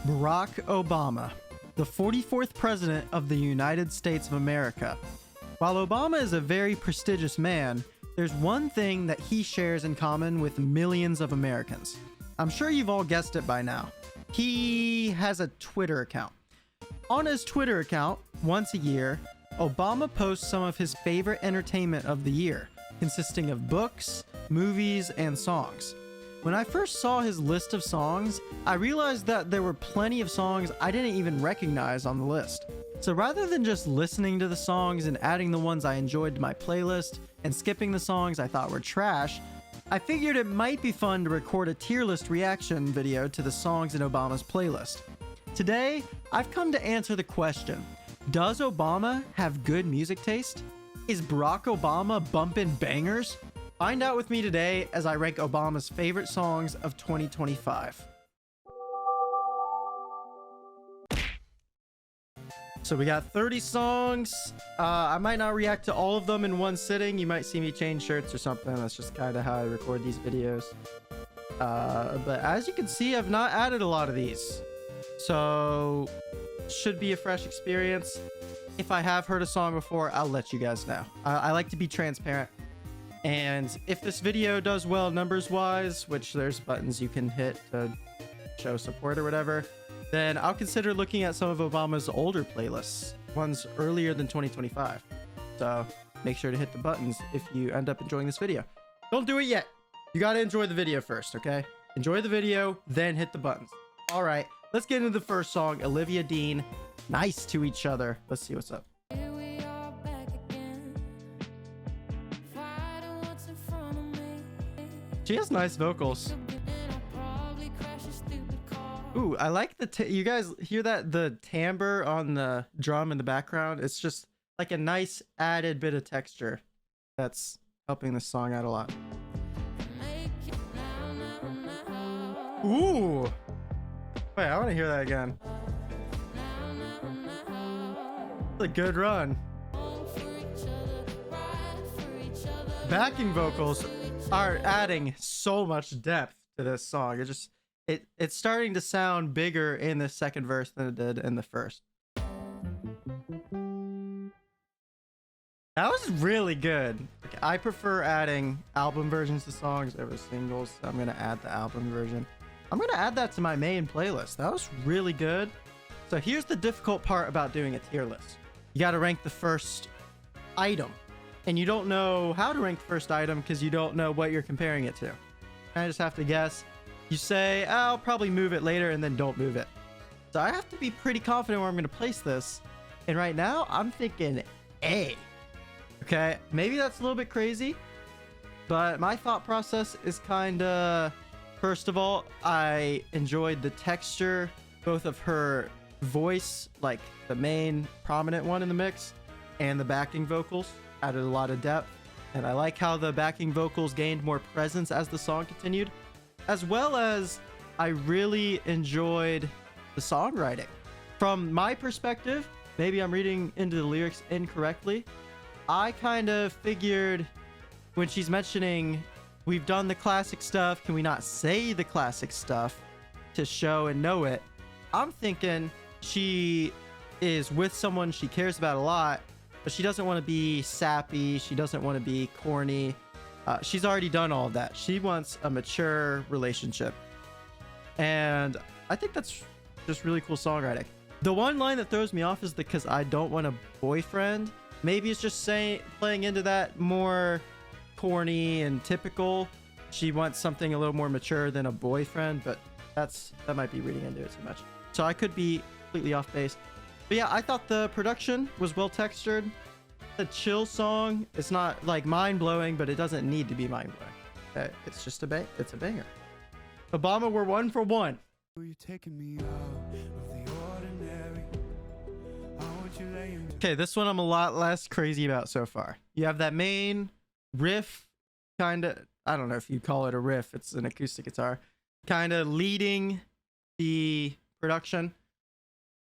Barack Obama, the 44th President of the United States of America. While Obama is a very prestigious man, there's one thing that he shares in common with millions of Americans. I'm sure you've all guessed it by now. He has a Twitter account. On his Twitter account, once a year, Obama posts some of his favorite entertainment of the year, consisting of books, movies, and songs. When I first saw his list of songs, I realized that there were plenty of songs I didn't even recognize on the list. So rather than just listening to the songs and adding the ones I enjoyed to my playlist and skipping the songs I thought were trash, I figured it might be fun to record a tier list reaction video to the songs in Obama's playlist. Today, I've come to answer the question, does Obama have good music taste? Is Barack Obama bumping bangers? Find out with me today as I rank Obama's favorite songs of 2025. So we got 30 songs. I might not react to all of them in one sitting. You might see me change shirts or something. That's just kind of how I record these videos. But as you can see, I've not added a lot of these. So should be a fresh experience. If I have heard a song before, I'll let you guys know. I like to be transparent. And if this video does well numbers wise, which there's buttons you can hit to show support or whatever, then I'll consider looking at some of Obama's older playlists, ones earlier than 2025. So make sure to hit the buttons if you end up enjoying this video. Don't do it yet. You got to enjoy the video first, okay? Enjoy the video, then hit the buttons. All right, let's get into the first song, Olivia Dean, Nice to Each Other. Let's see what's up. She has nice vocals. Ooh, I like the you guys hear that? The timbre on the drum in the background? It's just like a nice added bit of texture that's helping this song out a lot. Ooh. Wait, I want to hear that again. It's a good run. Backing vocals are adding so much depth to this song. It's starting to sound bigger in the second verse than it did in the first. That was really good. Okay, I prefer adding album versions to songs over singles, so I'm gonna add the album version. I'm gonna add that to my main playlist. That was really good. So here's the difficult part about doing a tier list. You gotta rank the first item. And you don't know how to rank the first item because you don't know what you're comparing it to. I just have to guess. You say, I'll probably move it later, and then don't move it. So I have to be pretty confident where I'm going to place this. And right now, I'm thinking A. Okay, maybe that's a little bit crazy. But my thought process is kind of... First of all, I enjoyed the texture, both of her voice, like the main prominent one in the mix, and the backing vocals. Added a lot of depth, and I like how the backing vocals gained more presence as the song continued, as well as I really enjoyed the songwriting. From my perspective, maybe I'm reading into the lyrics incorrectly. I kind of figured when she's mentioning we've done the classic stuff, can we not say the classic stuff to show and know it? I'm thinking she is with someone she cares about a lot, but she doesn't want to be sappy. She doesn't want to be corny. She's already done all of that. She wants a mature relationship. And I think that's just really cool songwriting. The one line that throws me off is because I don't want a boyfriend. Maybe it's just playing into that more corny and typical. She wants something a little more mature than a boyfriend, but that might be reading into it too much. So I could be completely off base. But yeah, I thought the production was well textured. The chill song, it's not like mind-blowing, but it doesn't need to be mind-blowing. It's just it's a banger. Obama, we're 1 for 1. Okay, this one I'm a lot less crazy about so far. You have that main riff, kind of, I don't know if you call it a riff, it's an acoustic guitar, kind of leading the production.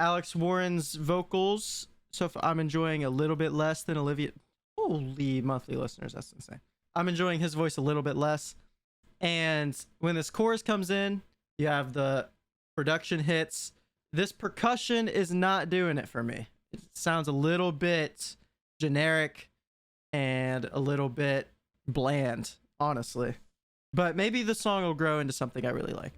Alex Warren's vocals, so I'm enjoying a little bit less than Olivia. Holy monthly listeners, that's insane. I'm enjoying his voice a little bit less. And when this chorus comes in, you have the production hits, this percussion is not doing it for me. It sounds a little bit generic and a little bit bland, honestly. But maybe the song will grow into something I really like.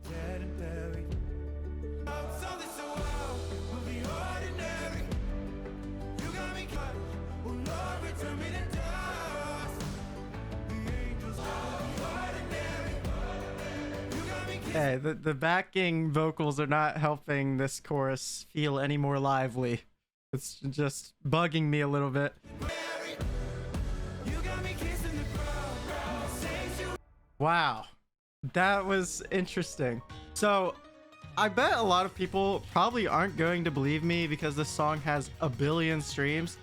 Hey, the backing vocals are not helping this chorus feel any more lively. It's just bugging me a little bit. Wow, that was interesting. So I bet a lot of people probably aren't going to believe me because this song has a billion streams.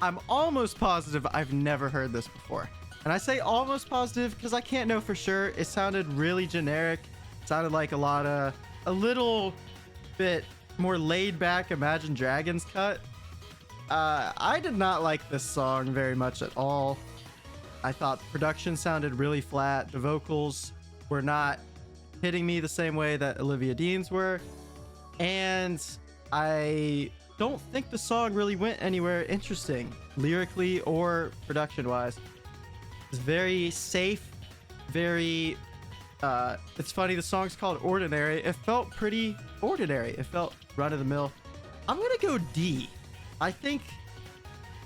I'm almost positive I've never heard this before. And I say almost positive because I can't know for sure. It sounded really generic. It sounded like a little bit more laid back Imagine Dragons cut. I did not like this song very much at all. I thought the production sounded really flat. The vocals were not hitting me the same way that Olivia Dean's were. And I don't think the song really went anywhere interesting, lyrically or production-wise. It's very safe, very... it's funny, the song's called Ordinary. It felt pretty ordinary. It felt run-of-the-mill. I'm gonna go D. I think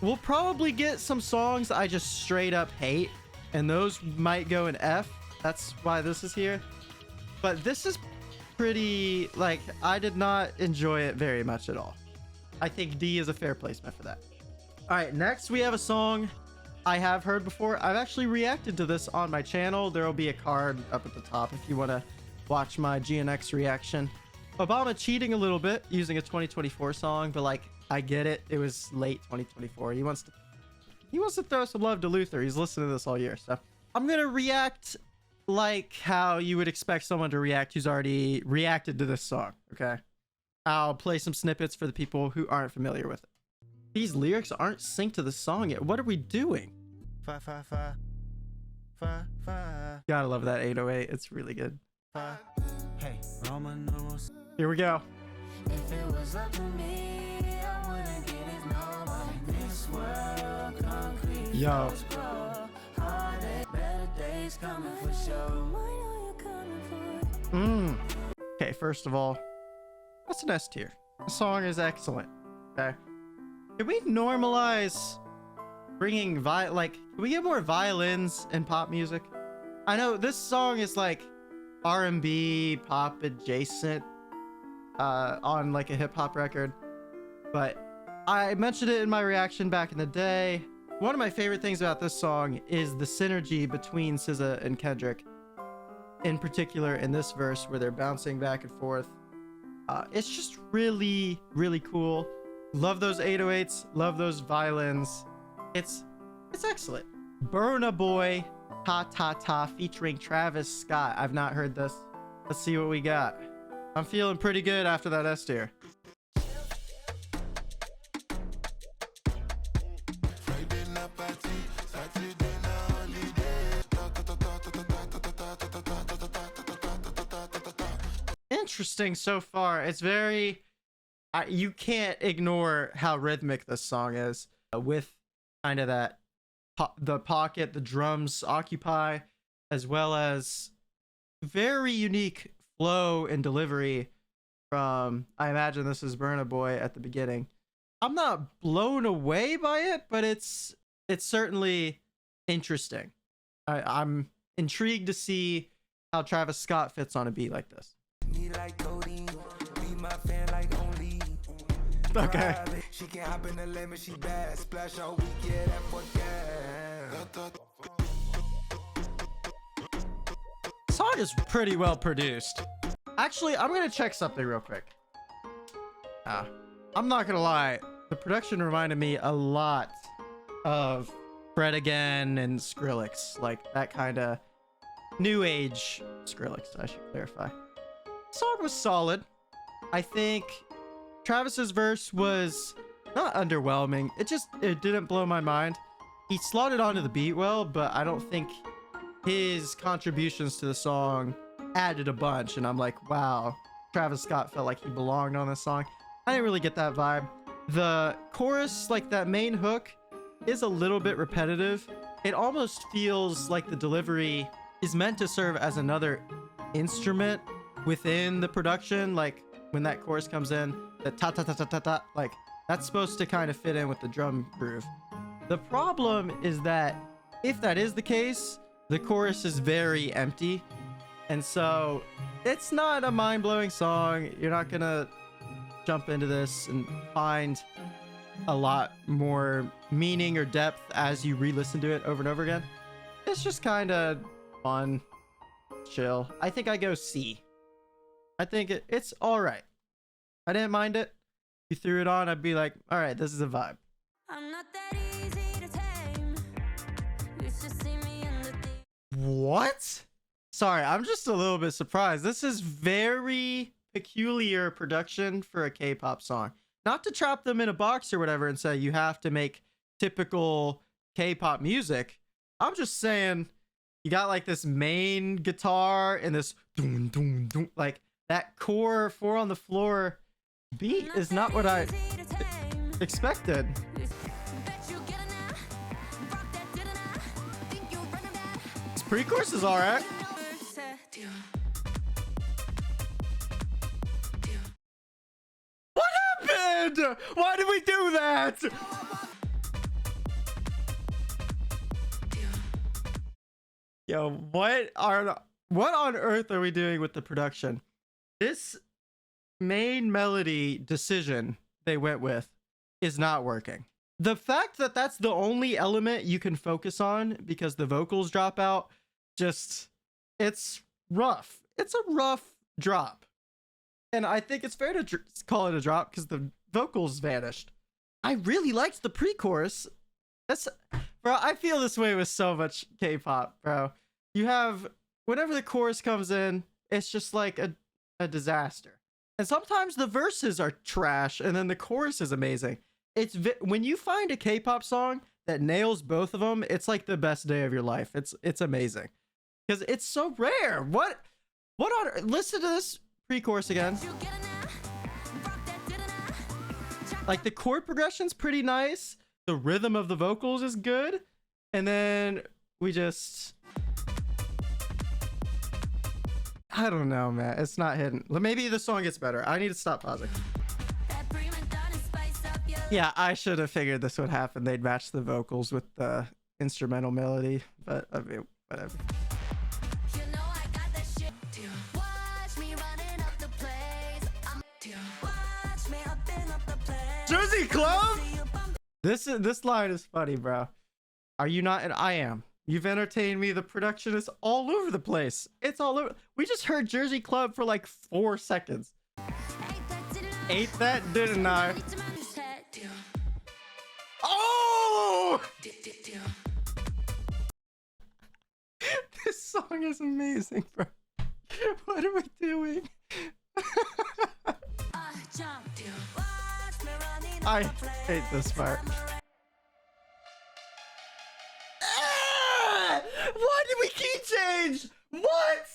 we'll probably get some songs I just straight up hate, and those might go in F. That's why this is here. But this is pretty, like, I did not enjoy it very much at all. I think D is a fair placement for that. All right, next we have a song I have heard before. I've actually reacted to this on my channel. There will be a card up at the top if you want to watch my GNX reaction. Obama cheating a little bit using a 2024 song, but like, I get it. It was late 2024. He wants to throw some love to Luther. He's listening to this all year. So I'm going to react like how you would expect someone to react who's already reacted to this song. Okay. I'll play some snippets for the people who aren't familiar with it. These lyrics aren't synced to the song yet. What are we doing? Fa, fa, fa. Fa, fa. Gotta love that 808. It's really good. Fa. Hey, Roman numerals. Here we go. If it was up to me, I wouldn't get it no more. This world, concrete Yo. flows grow. Harder, better days coming for sure. Might know you're coming for. Okay, first of all, that's an S tier. The song is excellent. Okay. Can we normalize bringing can we get more violins in pop music? I know this song is like R&B pop adjacent on like a hip hop record, but I mentioned it in my reaction back in the day. One of my favorite things about this song is the synergy between SZA and Kendrick, in particular in this verse where they're bouncing back and forth. It's just really, really cool. Love those 808s, love those violins. It's excellent. Burna Boy Ta Ta Ta featuring Travis Scott. I've not heard this. Let's see what we got. I'm feeling pretty good after that S tier. Interesting so far. It's very... you can't ignore how rhythmic this song is, with kind of that the pocket the drums occupy, as well as very unique flow and delivery from, I imagine this is Burna Boy at the beginning. I'm not blown away by it, but it's certainly interesting. I'm intrigued to see how Travis Scott fits on a beat like this. Okay. She can hop in the lemon, she bad. Splash all week, yeah, that for gas. Song is pretty well produced. Actually, I'm gonna check something real quick. I'm not gonna lie, the production reminded me a lot of Fred Again and Skrillex, like that kind of new age Skrillex, I should clarify. The song was solid. I think Travis's verse was not underwhelming. It didn't blow my mind. He slotted onto the beat well, but I don't think his contributions to the song added a bunch. And I'm like, wow, Travis Scott felt like he belonged on this song. I didn't really get that vibe. The chorus, like that main hook, is a little bit repetitive. It almost feels like the delivery is meant to serve as another instrument within the production. Like when that chorus comes in, the ta ta ta ta ta ta, like that's supposed to kind of fit in with the drum groove. The problem is that if that is the case, the chorus is very empty. And so it's not a mind-blowing song. You're not gonna jump into this and find a lot more meaning or depth as you re-listen to it over and over again. It's just kind of fun, chill. I think I go C. I think it's all right. I didn't mind it. You threw it on, I'd be like, all right, this is a vibe. I'm not that easy to tame. You should see me in the What? Sorry, I'm just a little bit surprised. This is very peculiar production for a K-pop song. Not to trap them in a box or whatever and say you have to make typical K-pop music. I'm just saying you got like this main guitar and this doom, doom, doom, like that core 4 on the floor beat is not what I expected. This pre-chorus is all right. What happened? Why did we do that? Yo, what on earth are we doing with the production? This main melody decision they went with is not working. The fact that that's the only element you can focus on because the vocals drop out, just, it's rough. It's a rough drop. And I think it's fair to call it a drop because the vocals vanished. I really liked the pre-chorus. Bro, I feel this way with so much K-pop, bro. You have, whenever the chorus comes in, it's just like a disaster. And sometimes the verses are trash and then the chorus is amazing. When you find a K-pop song that nails both of them, it's like the best day of your life. It's amazing. Because it's so rare. What on, listen to this pre-chorus again. Like the chord progression's pretty nice. The rhythm of the vocals is good. And then we just, I don't know, man. It's not hidden. Maybe the song gets better. I need to stop pausing. Yeah, I should have figured this would happen. They'd match the vocals with the instrumental melody, but I mean, whatever. Jersey Club? This line is funny, bro. Are you not? And I am. You've entertained me. The production is all over the place. It's all over. We just heard Jersey Club for like 4 seconds. Ate that, didn't I? Oh! This song is amazing, bro. What are we doing? I hate this part. Why did we key change? What?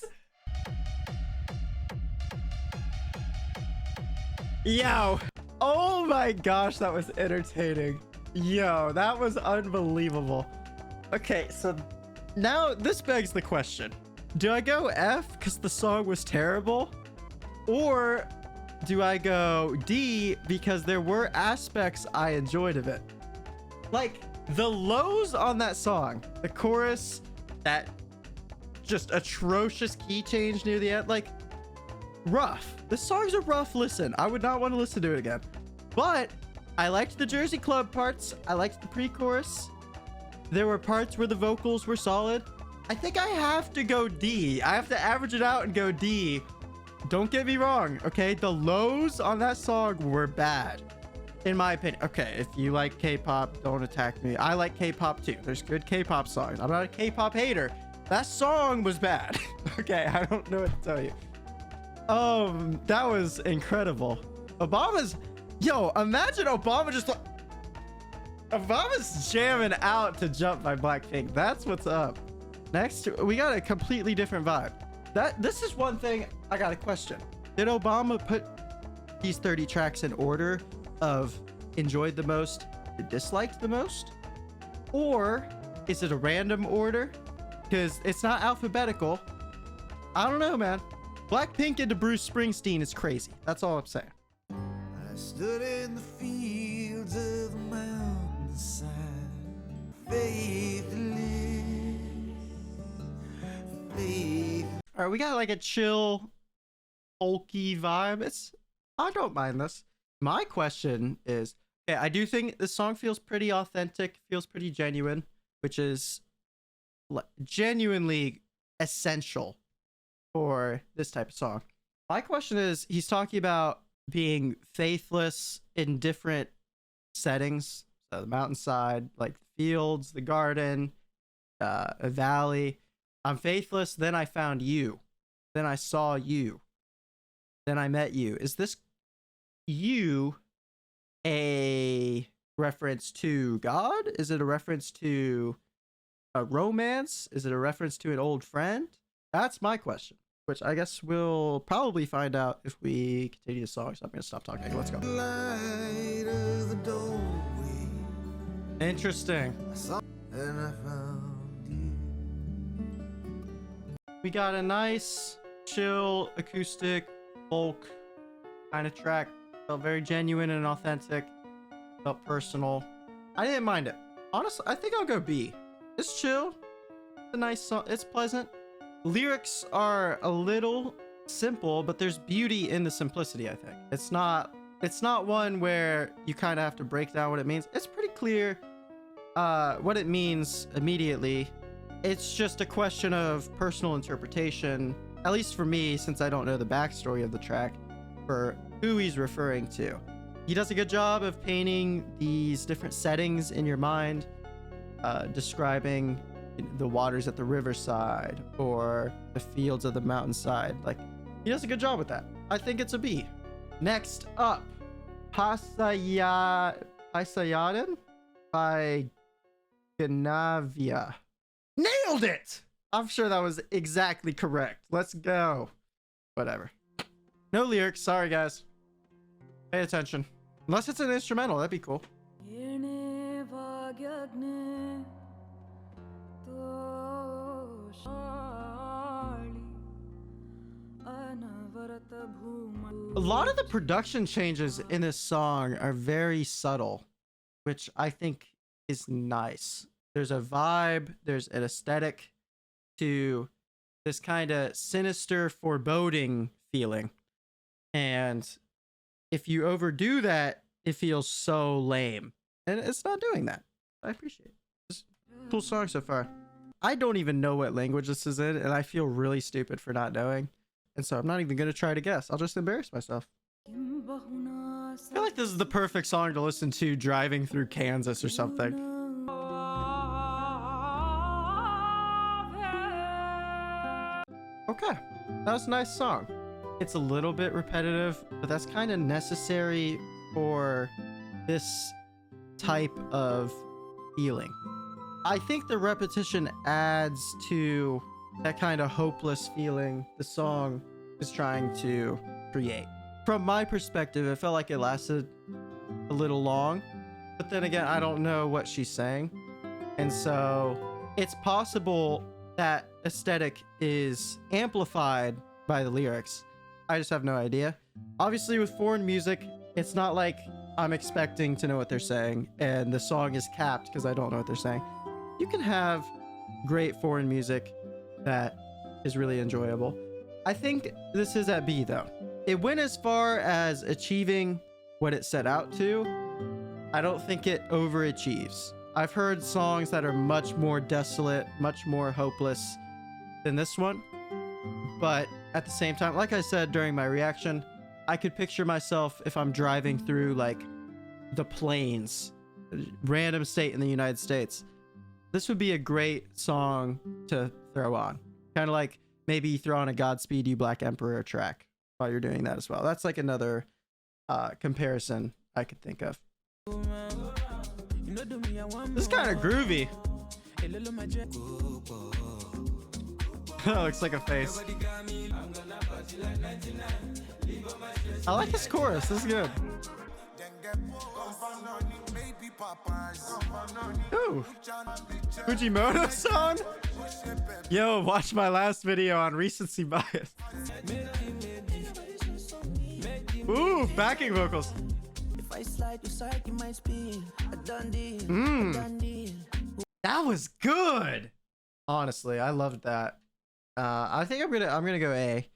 Yo. Oh my gosh, that was entertaining. Yo, that was unbelievable. Okay, so now this begs the question. Do I go F because the song was terrible? Or do I go D because there were aspects I enjoyed of it? Like the lows on that song, the chorus, that just atrocious key change near the end, like rough. The song's a rough listen. I would not want to listen to it again. But I liked the Jersey Club parts. I liked the pre-chorus. There were parts where the vocals were solid. I think I have to go D. I have to average it out and go D. Don't get me wrong, okay? The lows on that song were bad, in my opinion. Okay, if you like K-pop, don't attack me. I like K-pop too. There's good K-pop songs. I'm not a K-pop hater. That song was bad. Okay, I don't know what to tell you. That was incredible. Yo, imagine Obama just like, Obama's jamming out to Jump by Blackpink. That's what's up. Next, we got a completely different vibe. This is one thing I got a question. Did Obama put these 30 tracks in order of enjoyed the most to disliked the most? Or is it a random order? Because it's not alphabetical. I don't know, man. Blackpink into Bruce Springsteen is crazy. That's all I'm saying. I stood in the fields of the mountainside, faithless, faith. All right, we got like a chill, folky vibe. I don't mind this. My question is, yeah, I do think this song feels pretty authentic, feels pretty genuine, which is genuinely essential for this type of song. My question is, he's talking about being faithless in different settings. So the mountainside, like the fields, the garden, a valley. I'm faithless, then I found you. Then I saw you. Then I met you. Is this you a reference to God? Is it a reference to a romance? Is it a reference to an old friend? That's my question, which I guess we'll probably find out if we continue the song. So I'm going to stop talking. Let's go. Light of the doorway, Interesting. and I found you. We got a nice, chill, acoustic, folk kind of track. Felt very genuine and authentic. Felt personal. I didn't mind it. Honestly, I think I'll go B. It's chill. It's a nice song. It's pleasant. Lyrics are a little simple, but there's beauty in the simplicity, I think. It's not one where you kind of have to break down what it means. It's pretty clear what it means immediately. It's just a question of personal interpretation, at least for me, since I don't know the backstory of the track, for who he's referring to. He does a good job of painting these different settings in your mind, describing the waters at the riverside or the fields of the mountainside. Like, he does a good job with that. I think it's a B. Next up, Pasayaden by Ganavia. Nailed it! I'm sure that was exactly correct. Let's go. Whatever. No lyrics. Sorry, guys. Pay attention. Unless it's an instrumental, that'd be cool. A lot of the production changes in this song are very subtle, which I think is nice. There's a vibe, there's an aesthetic to this kind of sinister, foreboding feeling. And if you overdo that, it feels so lame. And it's not doing that. I appreciate it. It's a cool song so far. I don't even know what language this is in, and I feel really stupid for not knowing. And so I'm not even going to try to guess. I'll just embarrass myself. I feel like this is the perfect song to listen to driving through Kansas or something. Okay, that was a nice song. It's a little bit repetitive, but that's kind of necessary for this type of feeling. I think the repetition adds to that kind of hopeless feeling the song is trying to create. From my perspective, it felt like it lasted a little long, but then again, I don't know what she's saying. And so it's possible that aesthetic is amplified by the lyrics. I just have no idea. Obviously, with foreign music, it's not like I'm expecting to know what they're saying and the song is capped because I don't know what they're saying. You can have great foreign music that is really enjoyable. I think this is at B though. It went as far as achieving what it set out to. I don't think it overachieves. I've heard songs that are much more desolate, much more hopeless than this one. But at the same time, like I said during my reaction, I could picture myself if I'm driving through like the plains, random state in the United States. This would be a great song to throw on. Kind of like maybe throw on a Godspeed You Black Emperor track while you're doing that as well. That's like another comparison I could think of. This is kind of groovy. Looks like a face. I like this chorus. This is good. Ooh, Fujimoto song. Yo, watch my last video on recency bias. Ooh, backing vocals. That was good. Honestly, I loved that. I think I'm gonna go A.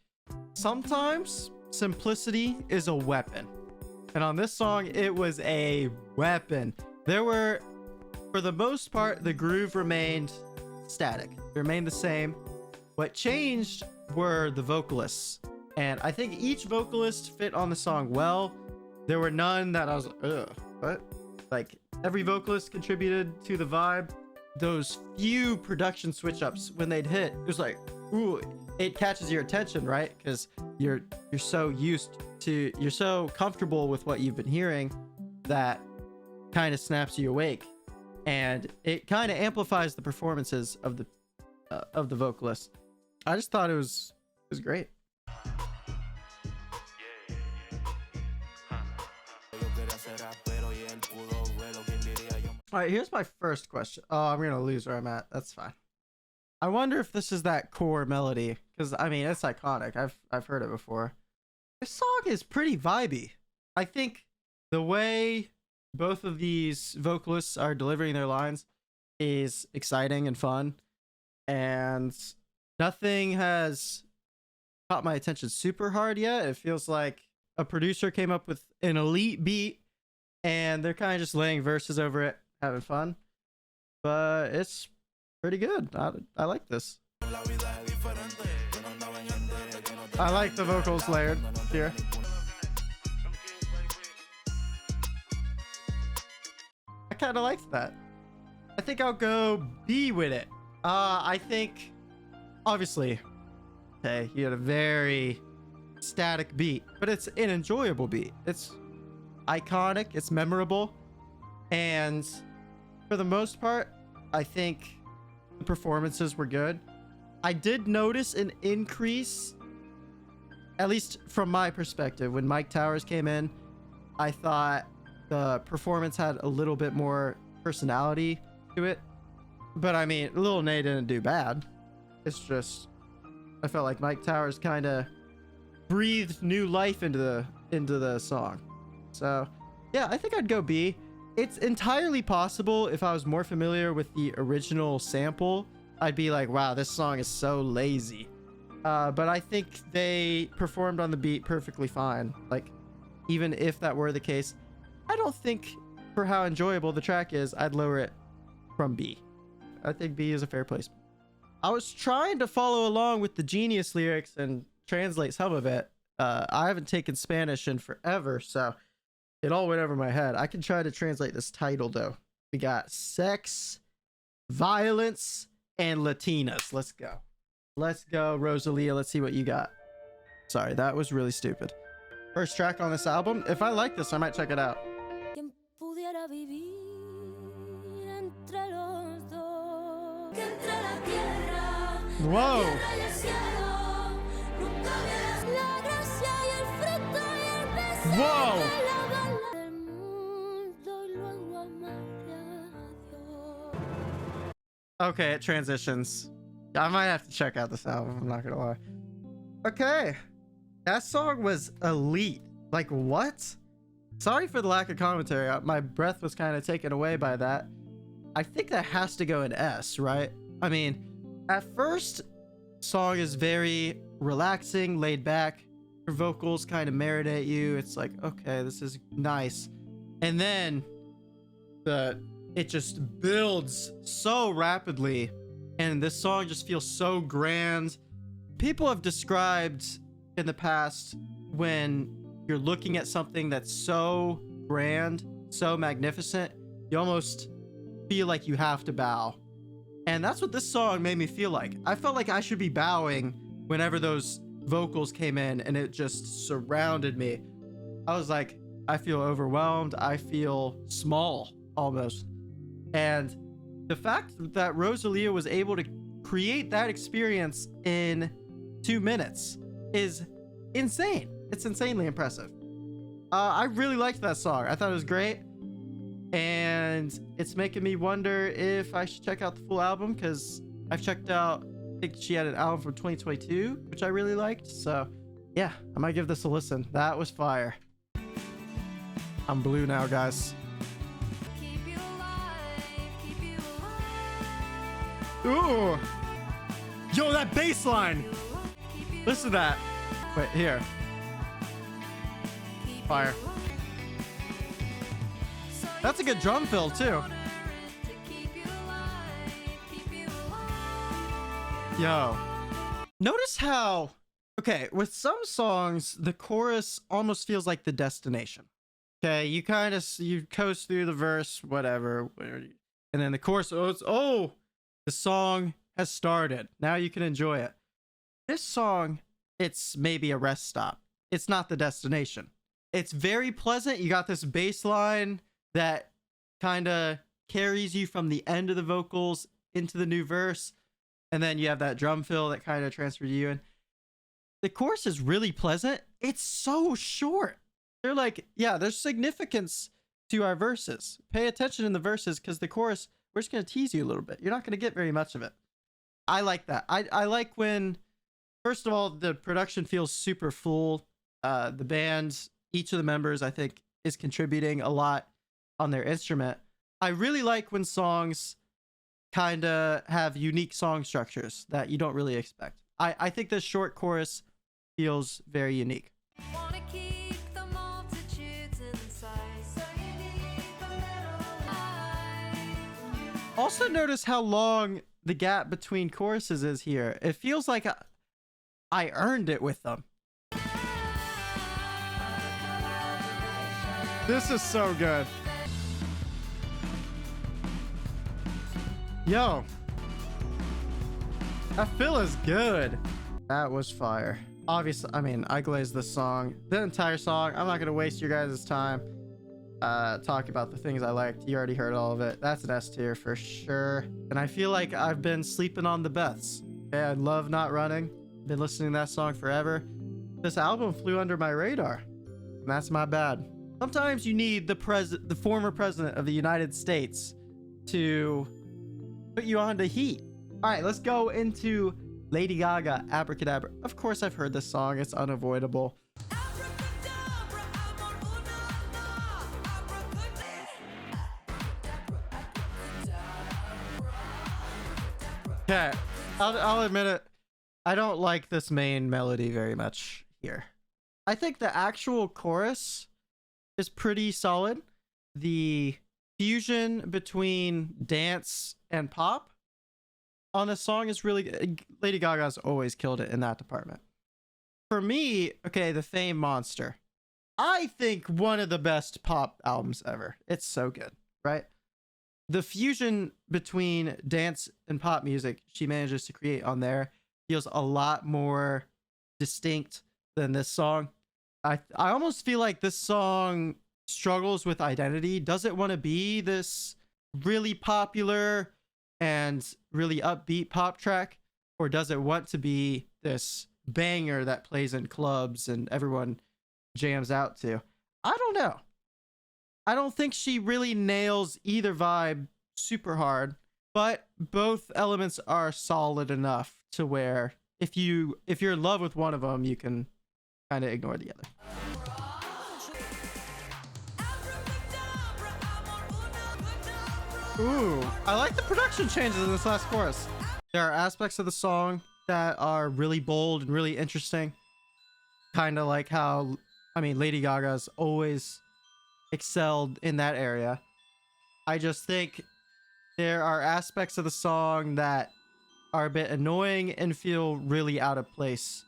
Sometimes simplicity is a weapon, and on this song, it was a weapon. There were, for the most part, the groove remained static. It remained the same. What changed were the vocalists, and I think each vocalist fit on the song well. There were none that I was like, ugh, what? Like, every vocalist contributed to the vibe. Those few production switch ups, when they'd hit, it was like, ooh, it catches your attention, right? Because you're so you're so comfortable with what you've been hearing that kind of snaps you awake, and it kind of amplifies the performances of the vocalist. I just thought it was great. All right, here's my first question. Oh, I'm gonna lose where I'm at. That's fine. I wonder if this is that core melody, because I mean it's iconic. I've heard it before. This song is pretty vibey. I think the way both of these vocalists are delivering their lines is exciting and fun, and nothing has caught my attention super hard yet. It feels like a producer came up with an elite beat and they're kind of just laying verses over it, having fun, but it's pretty good. I like this. I like the vocals layered here. I kind of liked that. I think I'll go B with it. I think, obviously, okay, you had a very static beat, but it's an enjoyable beat. It's iconic, it's memorable, and for the most part, I think the performances were good. I did notice an increase, at least from my perspective, when Mike Towers came in. I thought the performance had a little bit more personality to it, but I mean, Lil Nay didn't do bad. It's just, I felt like Mike Towers kind of breathed new life into the song. So yeah, I think I'd go B. It's entirely possible if I was more familiar with the original sample, I'd be like, wow, this song is so lazy. But I think they performed on the beat perfectly fine. Like, even if that were the case, I don't think, for how enjoyable the track is, I'd lower it from B. I think B is a fair placement. I was trying to follow along with the Genius lyrics and translate some of it. I haven't taken Spanish in forever, so it all went over my head. I can try to translate this title, though. We got sex, violence, and Latinas. Let's go. Let's go, Rosalia. Let's see what you got. Sorry, that was really stupid. First track on this album. If I like this, I might check it out. Whoa. Whoa. Okay, it transitions. I might have to check out this album, I'm not gonna lie. Okay. That song was elite. Like, what? Sorry for the lack of commentary. My breath was kind of taken away by that. I think that has to go in S, right? I mean, at first, song is very relaxing, laid back. Your vocals kind of marinate you. It's like, okay, this is nice. And then it just builds so rapidly, and this song just feels so grand. People have described in the past when you're looking at something that's so grand, so magnificent, you almost feel like you have to bow. And that's what this song made me feel like. I felt like I should be bowing whenever those vocals came in, and it just surrounded me. I was like, I feel overwhelmed. I feel small almost. And the fact that Rosalia was able to create that experience in 2 minutes is insane. It's insanely impressive. I really liked that song. I thought it was great. And it's making me wonder if I should check out the full album, because I've checked out, I think she had an album from 2022, which I really liked. So yeah, I might give this a listen. That was fire. I'm blue now, guys. Ooh. Yo, that bass line. Listen to that. Wait, here. Fire. That's a good drum fill too. Yo. Notice how, okay, with some songs, the chorus almost feels like the destination. Okay, you kind of, you coast through the verse, whatever. And then the chorus, oh, the song has started. Now you can enjoy it. This song, it's maybe a rest stop. It's not the destination. It's very pleasant. You got this bass line that kind of carries you from the end of the vocals into the new verse. And then you have that drum fill that kind of transfers you in. The chorus is really pleasant. It's so short. They're like, yeah, there's significance to our verses. Pay attention in the verses, because the chorus, we're just going to tease you a little bit. You're not going to get very much of it. I like that. I like when, first of all, the production feels super full. The band, each of the members, I think, is contributing a lot on their instrument. I really like when songs kind of have unique song structures that you don't really expect. I think this short chorus feels very unique. Also notice how long the gap between choruses is here. It feels like I earned it with them. This is so good. Yo. That fill is good. That was fire. Obviously, I mean, I glazed this song. The entire song. I'm not going to waste your guys' time talking about the things I liked. You already heard all of it. That's an S tier for sure. And I feel like I've been sleeping on the Beths. Okay, I love Not Running. Been listening to that song forever. This album flew under my radar. And that's my bad. Sometimes you need the former president of the United States to put you on to heat. All right, let's go into Lady Gaga, Abracadabra. Of course, I've heard this song. It's unavoidable. Okay, I'll admit it. I don't like this main melody very much here. I think the actual chorus is pretty solid. The fusion between dance and pop on this song is really good. Lady Gaga's always killed it in that department. For me, okay, The Fame Monster. I think one of the best pop albums ever. It's so good, right? The fusion between dance and pop music she manages to create on there feels a lot more distinct than this song. I almost feel like this song struggles with identity. Does it want to be this really popular and really upbeat pop track, or does it want to be this banger that plays in clubs and everyone jams out to? I don't know. I don't think she really nails either vibe super hard, but both elements are solid enough to where if you're in love with one of them, you can kind of ignore the other. Ooh, I like the production changes in this last chorus. There are aspects of the song that are really bold and really interesting. Kind of like how, I mean, Lady Gaga's always excelled in that area. I just think there are aspects of the song that are a bit annoying and feel really out of place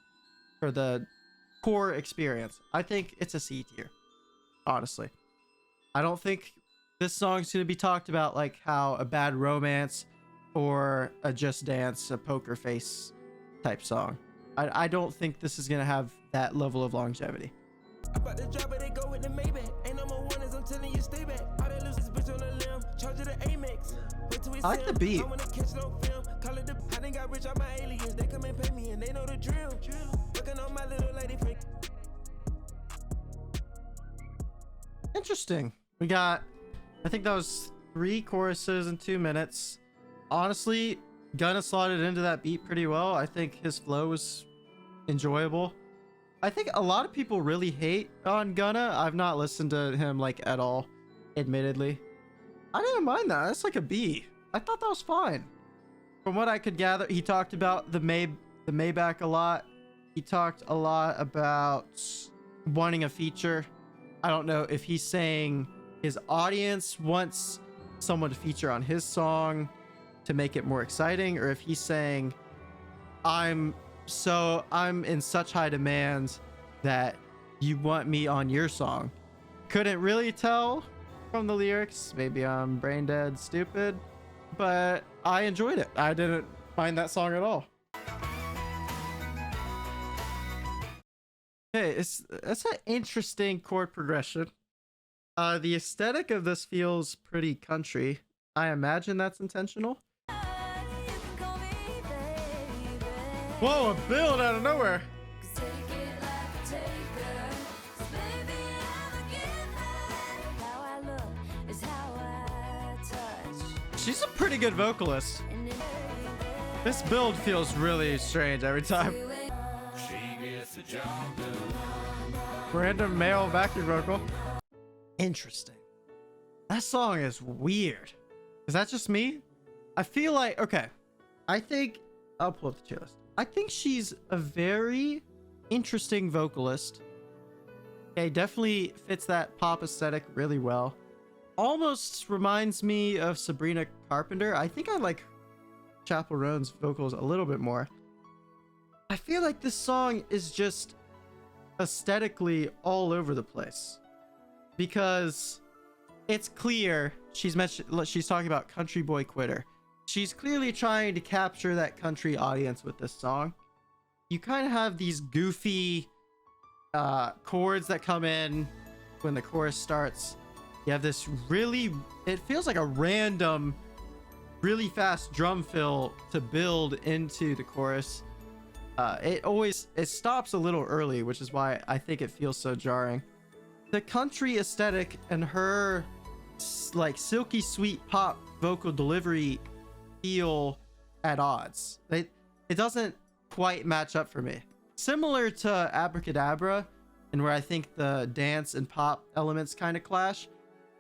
for the core experience. I think it's a C tier, honestly. I don't think this song's going to be talked about like how a Bad Romance or a Just Dance, a Poker Face type song. I don't think this is going to have that level of longevity. About the job, but they go with the Maybach. Ain't no more winners, I'm telling you, stay back. All they lose is bitch on the limb, charge it the Amex. I like the beat. interesting. We got, I think that was 3 choruses in 2 minutes. Honestly, Gunna slotted into that beat pretty well. I think his flow was enjoyable. I think a lot of people really hate on Gunna. I've not listened to him like at all, admittedly. I didn't mind that. That's like a B. I thought that was fine. From what I could gather, he talked about the Maybach a lot. He talked a lot about wanting a feature. I don't know if he's saying his audience wants someone to feature on his song to make it more exciting, or if he's saying I'm in such high demand that you want me on your song. Couldn't really tell from the lyrics. Maybe I'm brain dead stupid, but I enjoyed it. I didn't find that song at all. Okay, it's an interesting chord progression. The aesthetic of this feels pretty country. I imagine that's intentional. Whoa, a build out of nowhere. She's a pretty good vocalist. This build feels really strange every time. Random male backing vocal. Interesting. That song is weird. Is that just me? I feel like, okay, I think I'll pull up the tier list. I think she's a very interesting vocalist. Okay, definitely fits that pop aesthetic really well. Almost reminds me of Sabrina Carpenter. I think I like Chappell Roan's vocals a little bit more. I feel like this song is just aesthetically all over the place because it's clear she's talking about Country Boy Quitter. She's clearly trying to capture that country audience with this song. You kind of have these goofy chords that come in when the chorus starts. You have this it feels like a random, really fast drum fill to build into the chorus. It stops a little early, which is why I think it feels so jarring. The country aesthetic and her like silky sweet pop vocal delivery feel at odds. It doesn't quite match up for me. Similar to Abracadabra, and where I think the dance and pop elements kind of clash,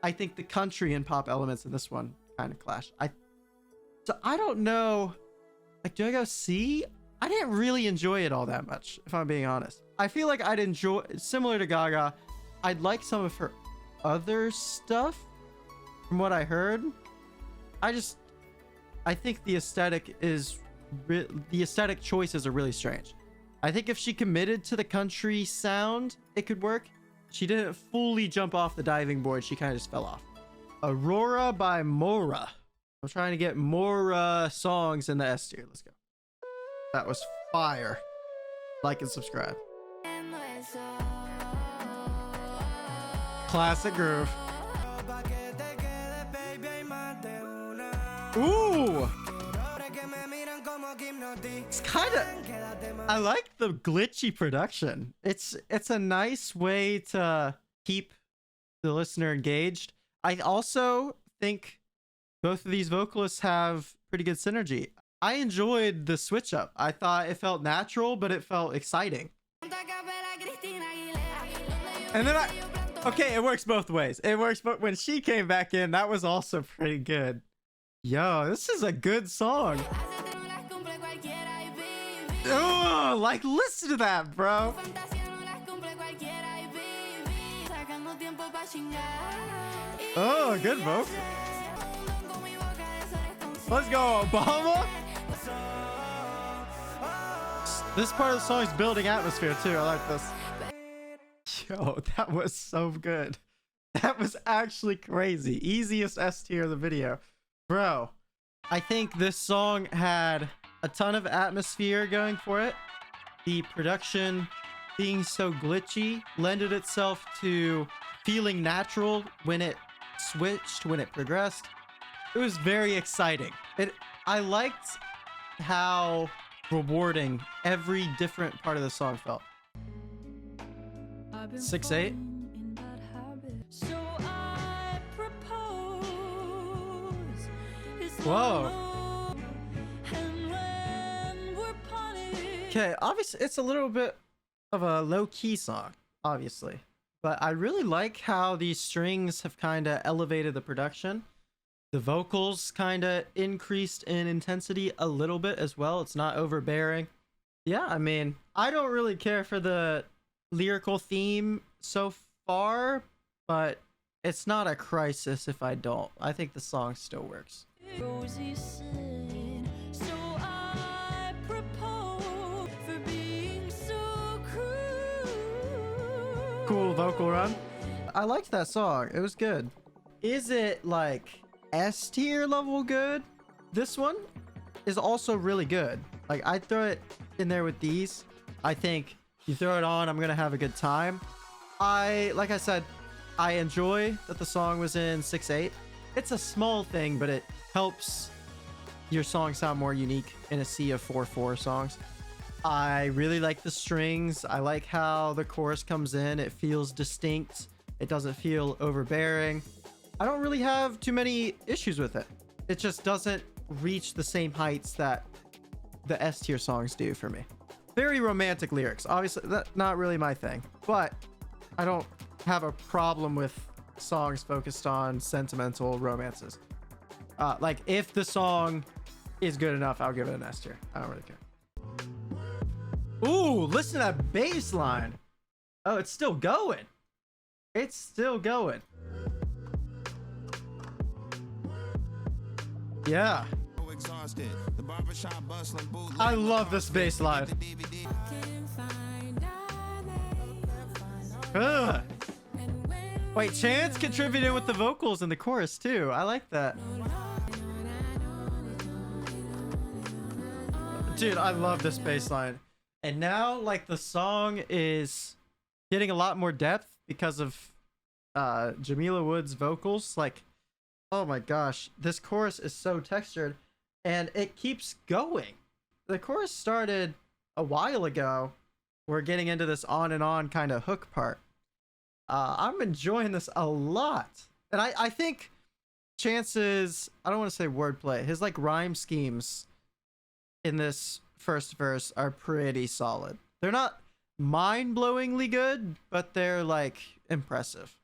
I think the country and pop elements in this one kind of clash. So I don't know. Like, do I go C? I didn't really enjoy it all that much, if I'm being honest. I feel like I'd enjoy, similar to Gaga, I'd like some of her other stuff from what I heard. I think the aesthetic choices are really strange. I think if she committed to the country sound, it could work. She didn't fully jump off the diving board. She kind of just fell off. Aurora by Mora. I'm trying to get more songs in the S tier. Let's go. That was fire. Like and subscribe. Classic groove. Ooh! It's kind of... I like the glitchy production. It's a nice way to keep the listener engaged. I also think both of these vocalists have pretty good synergy. I enjoyed the switch up. I thought it felt natural, but it felt exciting. And then okay, it works both ways. It works, but when she came back in, that was also pretty good. Yo, this is a good song. Oh, like listen to that, bro. Oh, good vocal. Let's go, Obama. This part of the song is building atmosphere too. I like this. Yo, that was so good. That was actually crazy. Easiest S tier of the video. Bro, I think this song had a ton of atmosphere going for it. The production being so glitchy lended itself to feeling natural when it switched, when it progressed. It was very exciting. I liked how rewarding every different part of the song felt. 6'8". Whoa. Okay, obviously it's a little bit of a low-key song, obviously. But I really like how these strings have kind of elevated the production. The vocals kind of increased in intensity a little bit as well. It's not overbearing. Yeah, I mean, I don't really care for the lyrical theme so far, but it's not a crisis if I don't. I think the song still works. Rosie said, so I propose for being so cruel. Cool vocal run. I liked that song. It was good. Is it like S tier level good? This one is also really good. Like, I'd throw it in there with these. I think you throw it on, I'm gonna have a good time. Like I said, I enjoy that the song was in 6/8. It's a small thing, but it helps your song sound more unique in a sea of 4/4 songs. I really like the strings. I like how the chorus comes in. It feels distinct. It doesn't feel overbearing. I don't really have too many issues with it. It just doesn't reach the same heights that the S tier songs do for me. Very romantic lyrics. Obviously, that's not really my thing, but I don't have a problem with songs focused on sentimental romances. Like, if the song is good enough, I'll give it an S tier. I don't really care. Ooh, listen to that bass line. Oh, it's still going. It's still going. Yeah. I love this bass line. Ugh. Wait, Chance contributed with the vocals in the chorus too. I like that. Dude, I love this bass line. And now, like, the song is getting a lot more depth because of Jamila Wood's vocals. Like, oh my gosh, this chorus is so textured and it keeps going. The chorus started a while ago. We're getting into this on and on kind of hook part. I'm enjoying this a lot. And I think Chance's, I don't want to say wordplay, his like rhyme schemes in this first verse are pretty solid. They're not mind-blowingly good, but they're like impressive.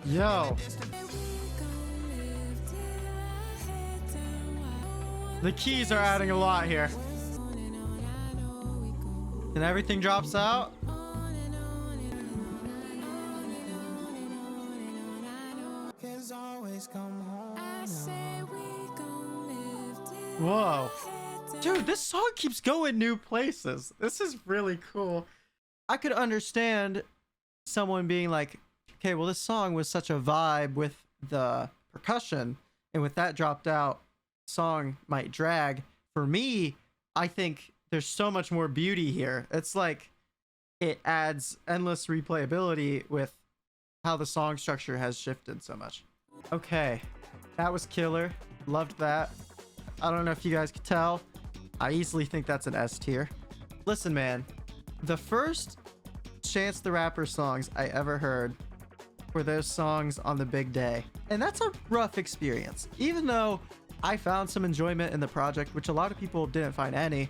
Yo. The keys are adding a lot here. And everything drops out. Whoa. Dude, this song keeps going new places. This is really cool. I could understand someone being like, okay, well, this song was such a vibe with the percussion, and with that dropped out, song might drag. For me, I think there's so much more beauty here. It's like it adds endless replayability with how the song structure has shifted so much. Okay, that was killer. Loved that. I don't know if you guys could tell. I easily think that's an S tier. Listen, man, the first Chance the Rapper songs I ever heard were those songs on the big day. And that's a rough experience. Even though I found some enjoyment in the project, which a lot of people didn't find any,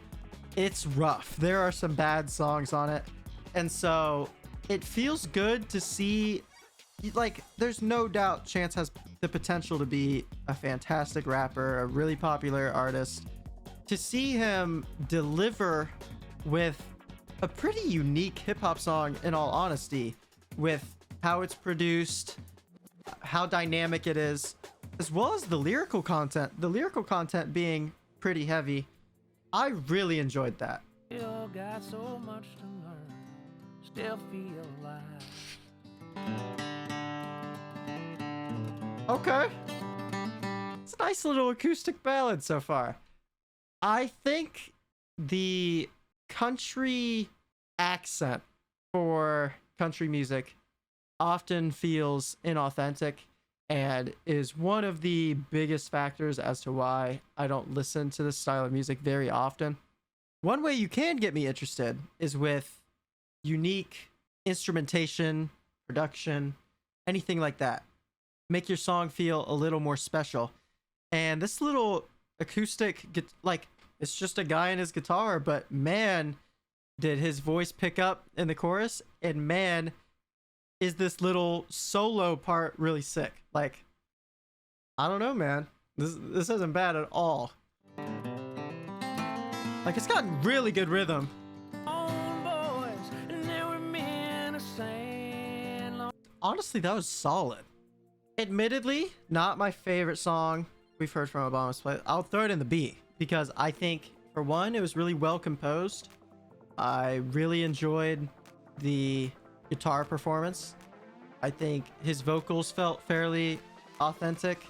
it's rough. There are some bad songs on it. And so it feels good to see, like, there's no doubt Chance has the potential to be a fantastic rapper, a really popular artist. To see him deliver with a pretty unique hip-hop song, in all honesty, with how it's produced, how dynamic it is, as well as the lyrical content being pretty heavy. I really enjoyed that. Still got so much to learn, still feel alive. Okay. It's a nice little acoustic ballad so far. I think the country accent for country music often feels inauthentic and is one of the biggest factors as to why I don't listen to this style of music very often. One way you can get me interested is with unique instrumentation, production, anything like that. make your song feel a little more special. And this little acoustic, like, it's just a guy and his guitar, but man, did his voice pick up in the chorus, and man, is this little solo part really sick. Like, I don't know, man. This isn't bad at all. Like, it's got really good rhythm. Honestly, that was solid. Admittedly, not my favorite song we've heard from Obama's play. I'll throw it in the B because I think, for one, it was really well composed. I really enjoyed the guitar performance. I think his vocals felt fairly authentic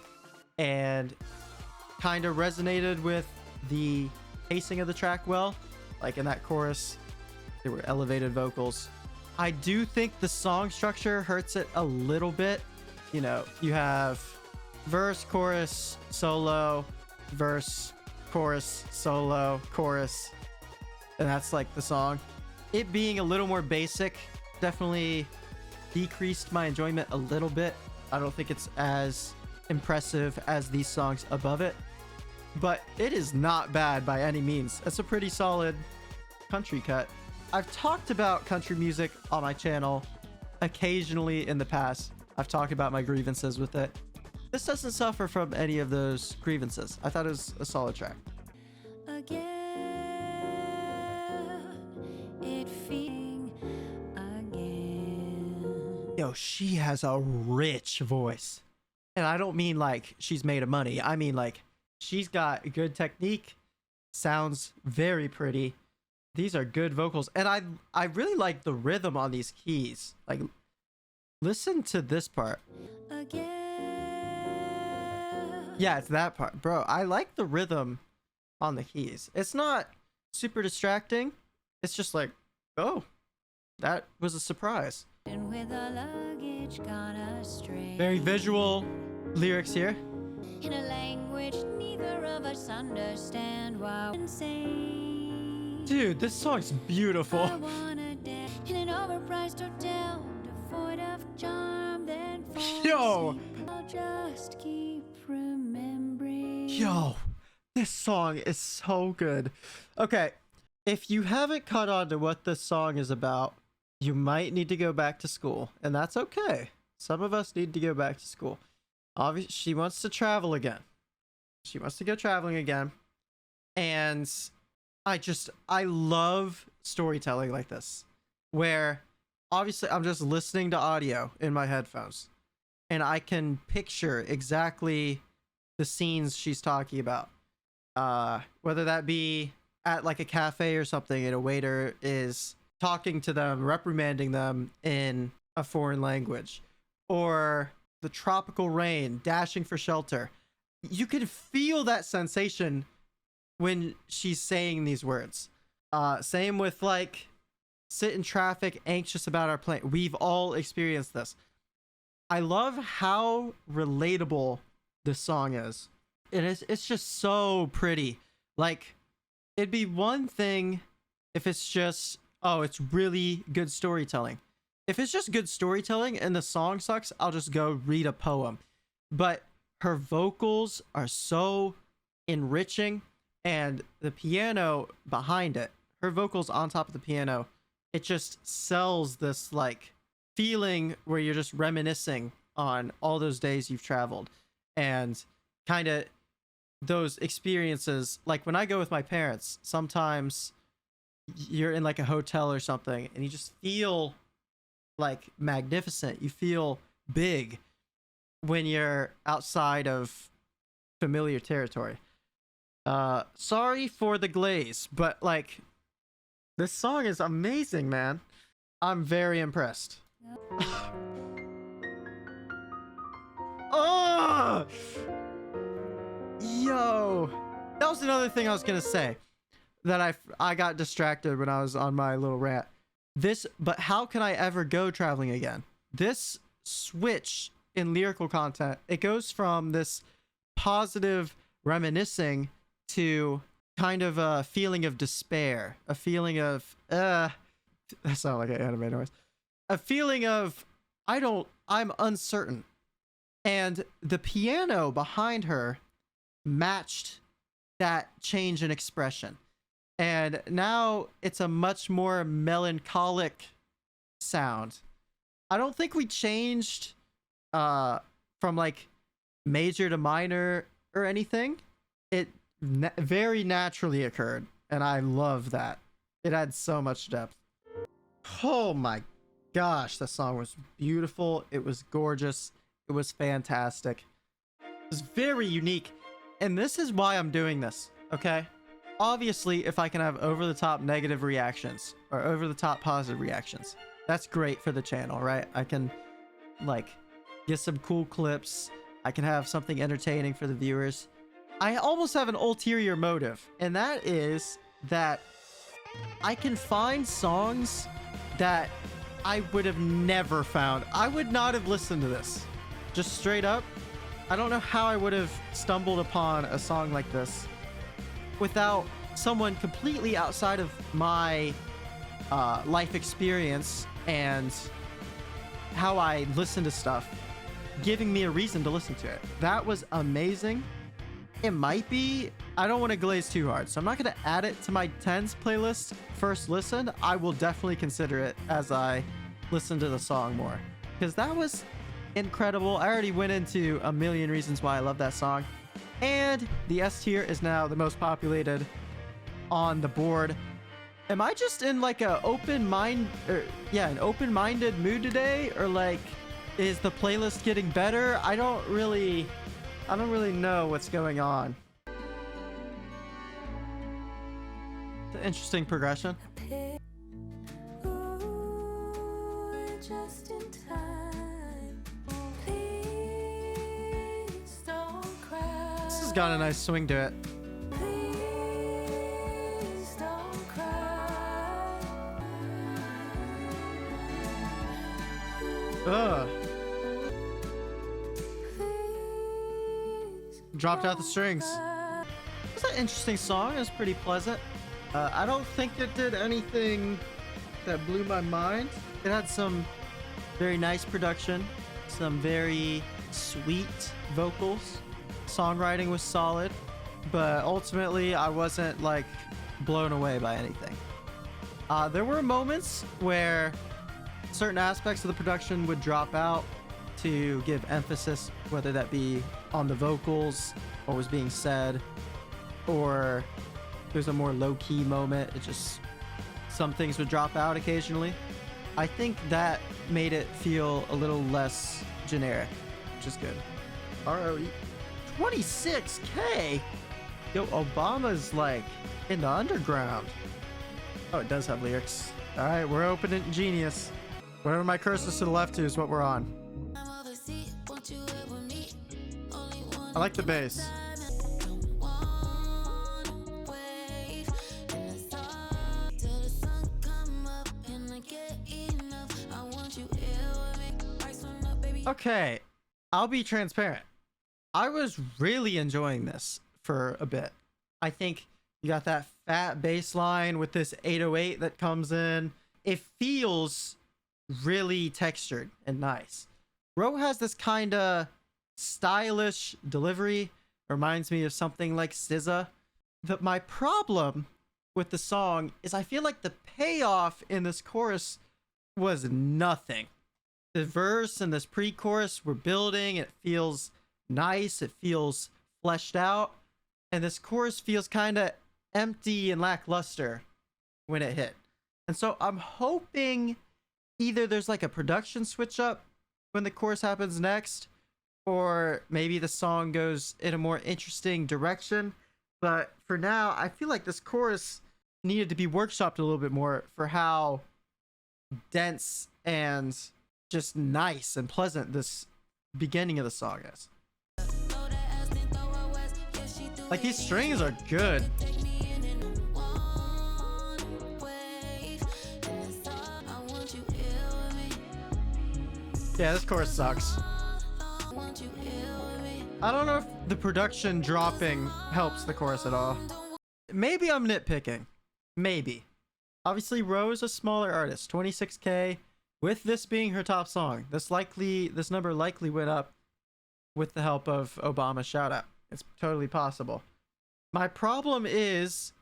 and kind of resonated with the pacing of the track well. Like in that chorus, there were elevated vocals. I do think the song structure hurts it a little bit. You know, you have verse, chorus, solo, verse, chorus, solo, chorus, and that's like the song. It being a little more basic definitely decreased my enjoyment a little bit. I don't think it's as impressive as these songs above it, but it is not bad by any means. It's a pretty solid country cut. I've talked about country music on my channel occasionally in the past. I've talked about my grievances with it. This doesn't suffer from any of those grievances. I thought it was a solid track. Again, it feeling again. Yo, she has a rich voice. And I don't mean like she's made of money. I mean like she's got good technique, sounds very pretty. These are good vocals. And I really like the rhythm on these keys. Like, listen to this part. Again. Yeah, it's that part. Bro, I like the rhythm on the keys. It's not super distracting. It's just like, oh, that was a surprise. And with our luggage gone astray. Very visual lyrics here. In a language neither of us understand while insane. Dude, this song's beautiful. I wanna dance in an overpriced hotel, devoid of charm, then fall Yo. asleep. I'll just keep remembering. Yo, this song is so good. Okay, if you haven't caught on to what this song is about, you might need to go back to school, and that's okay. Some of us need to go back to school. Obviously, she wants to travel again. She wants to go traveling again. And I love storytelling like this, where obviously I'm just listening to audio in my headphones and I can picture exactly the scenes she's talking about. Whether that be at like a cafe or something and a waiter is talking to them, reprimanding them in a foreign language, or the tropical rain dashing for shelter. You can feel that sensation when she's saying these words. Same with like sit in traffic, anxious about our plane. We've all experienced this. I love how relatable this song is. It's just so pretty. Like, it'd be one thing if it's just, oh, it's really good storytelling. If it's just good storytelling and the song sucks, I'll just go read a poem. But her vocals are so enriching, and the piano behind it, her vocals on top of the piano, it just sells this like feeling where you're just reminiscing on all those days you've traveled and kind of those experiences. Like when I go with my parents, sometimes you're in like a hotel or something and you just feel like magnificent. You feel big when you're outside of familiar territory. Sorry for the glaze, but like this song is amazing, man. I'm very impressed. Oh, yo, that was another thing I was gonna say that I got distracted when I was on my little rant. But how can I ever go traveling again? This switch in lyrical content, it goes from this positive reminiscing to kind of a feeling of despair, a feeling of that sounds like an anime noise, a feeling of I'm uncertain. And the piano behind her matched that change in expression. And now it's a much more melancholic sound. I don't think we changed from like major to minor or anything. It very naturally occurred, and I love that. It adds so much depth. Oh my gosh, the song was beautiful. It was gorgeous. It was fantastic. It was very unique. And this is why I'm doing this, okay? Obviously, if I can have over-the-top negative reactions or over-the-top positive reactions, that's great for the channel, right? I can, like, get some cool clips. I can have something entertaining for the viewers. I almost have an ulterior motive, and that is that I can find songs that I would have never found. I would not have listened to this. Just straight up. I don't know how I would have stumbled upon a song like this without someone completely outside of my life experience and how I listen to stuff giving me a reason to listen to it. That was amazing. It might be, I don't want to glaze too hard, so I'm not going to add it to my 10s playlist first listen. I will definitely consider it as I listen to the song more, because that was incredible. I already went into a million reasons why I love that song, and the S tier is now the most populated on the board. Am I just in like an open-minded mood today, or like is the playlist getting better? I don't really know what's going on. It's an interesting progression. Just in time. Please don't cry. This has got a nice swing to it. Please don't cry. Ugh. Please Dropped out the strings. cry. It's an interesting song. It was pretty pleasant. I don't think it did anything that blew my mind. It had some very nice production, some very sweet vocals. Songwriting was solid, but ultimately I wasn't like blown away by anything. There were moments where certain aspects of the production would drop out to give emphasis, whether that be on the vocals, what was being said, or there's a more low-key moment. It just, some things would drop out occasionally. I think that made it feel a little less generic, which is good. ROE 26K. Yo, Obama's like in the underground. Oh, it does have lyrics. All right, we're opening Genius. Whatever my cursor's to the left to is what we're on. I like the bass. Okay, I'll be transparent. I was really enjoying this for a bit. I think you got that fat bass line with this 808 that comes in. It feels really textured and nice. Ro has this kind of stylish delivery. Reminds me of something like SZA. My problem with the song is I feel like the payoff in this chorus was nothing. The verse and this pre-chorus were building. It feels nice. It feels fleshed out. And this chorus feels kind of empty and lackluster when it hit. And so I'm hoping either there's like a production switch up when the chorus happens next, or maybe the song goes in a more interesting direction. But for now, I feel like this chorus needed to be workshopped a little bit more for how dense and just nice and pleasant this beginning of the song is. Like, these strings are good. Yeah, this chorus sucks. I don't know if the production dropping helps the chorus at all. Maybe I'm nitpicking. Maybe. Obviously, Ro's a smaller artist, 26K. With this being her top song, this number likely went up with the help of Obama shoutout. It's totally possible. My problem is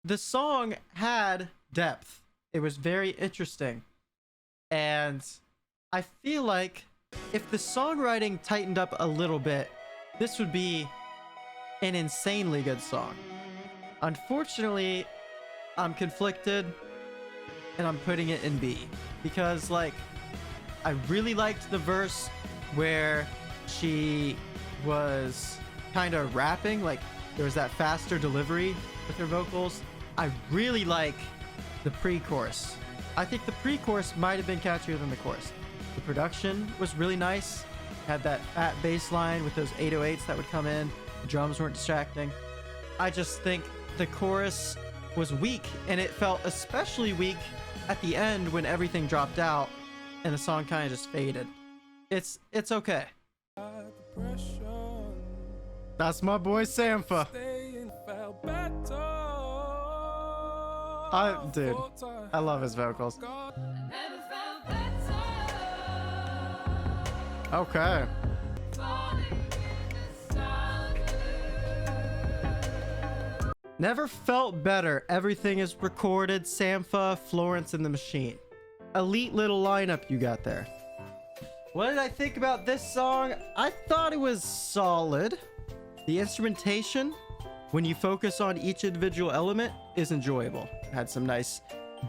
the song had depth. It was very interesting. And I feel like if the songwriting tightened up a little bit, this would be an insanely good song. Unfortunately, I'm conflicted and I'm putting it in B because, like, I really liked the verse where she was kind of rapping, like there was that faster delivery with her vocals. I really like the pre-chorus. I think the pre-chorus might have been catchier than the chorus. The production was really nice. Had that fat bass line with those 808s that would come in. The drums weren't distracting. I just think the chorus was weak, and it felt especially weak at the end when everything dropped out and the song kind of just faded. It's okay. That's my boy Sampha. Dude, I love his vocals. Okay. Never felt better. Everything is recorded. Sampha, Florence, and the Machine. Elite little lineup you got there. What did I think about this song? I thought it was solid. The instrumentation, when you focus on each individual element, is enjoyable. It had some nice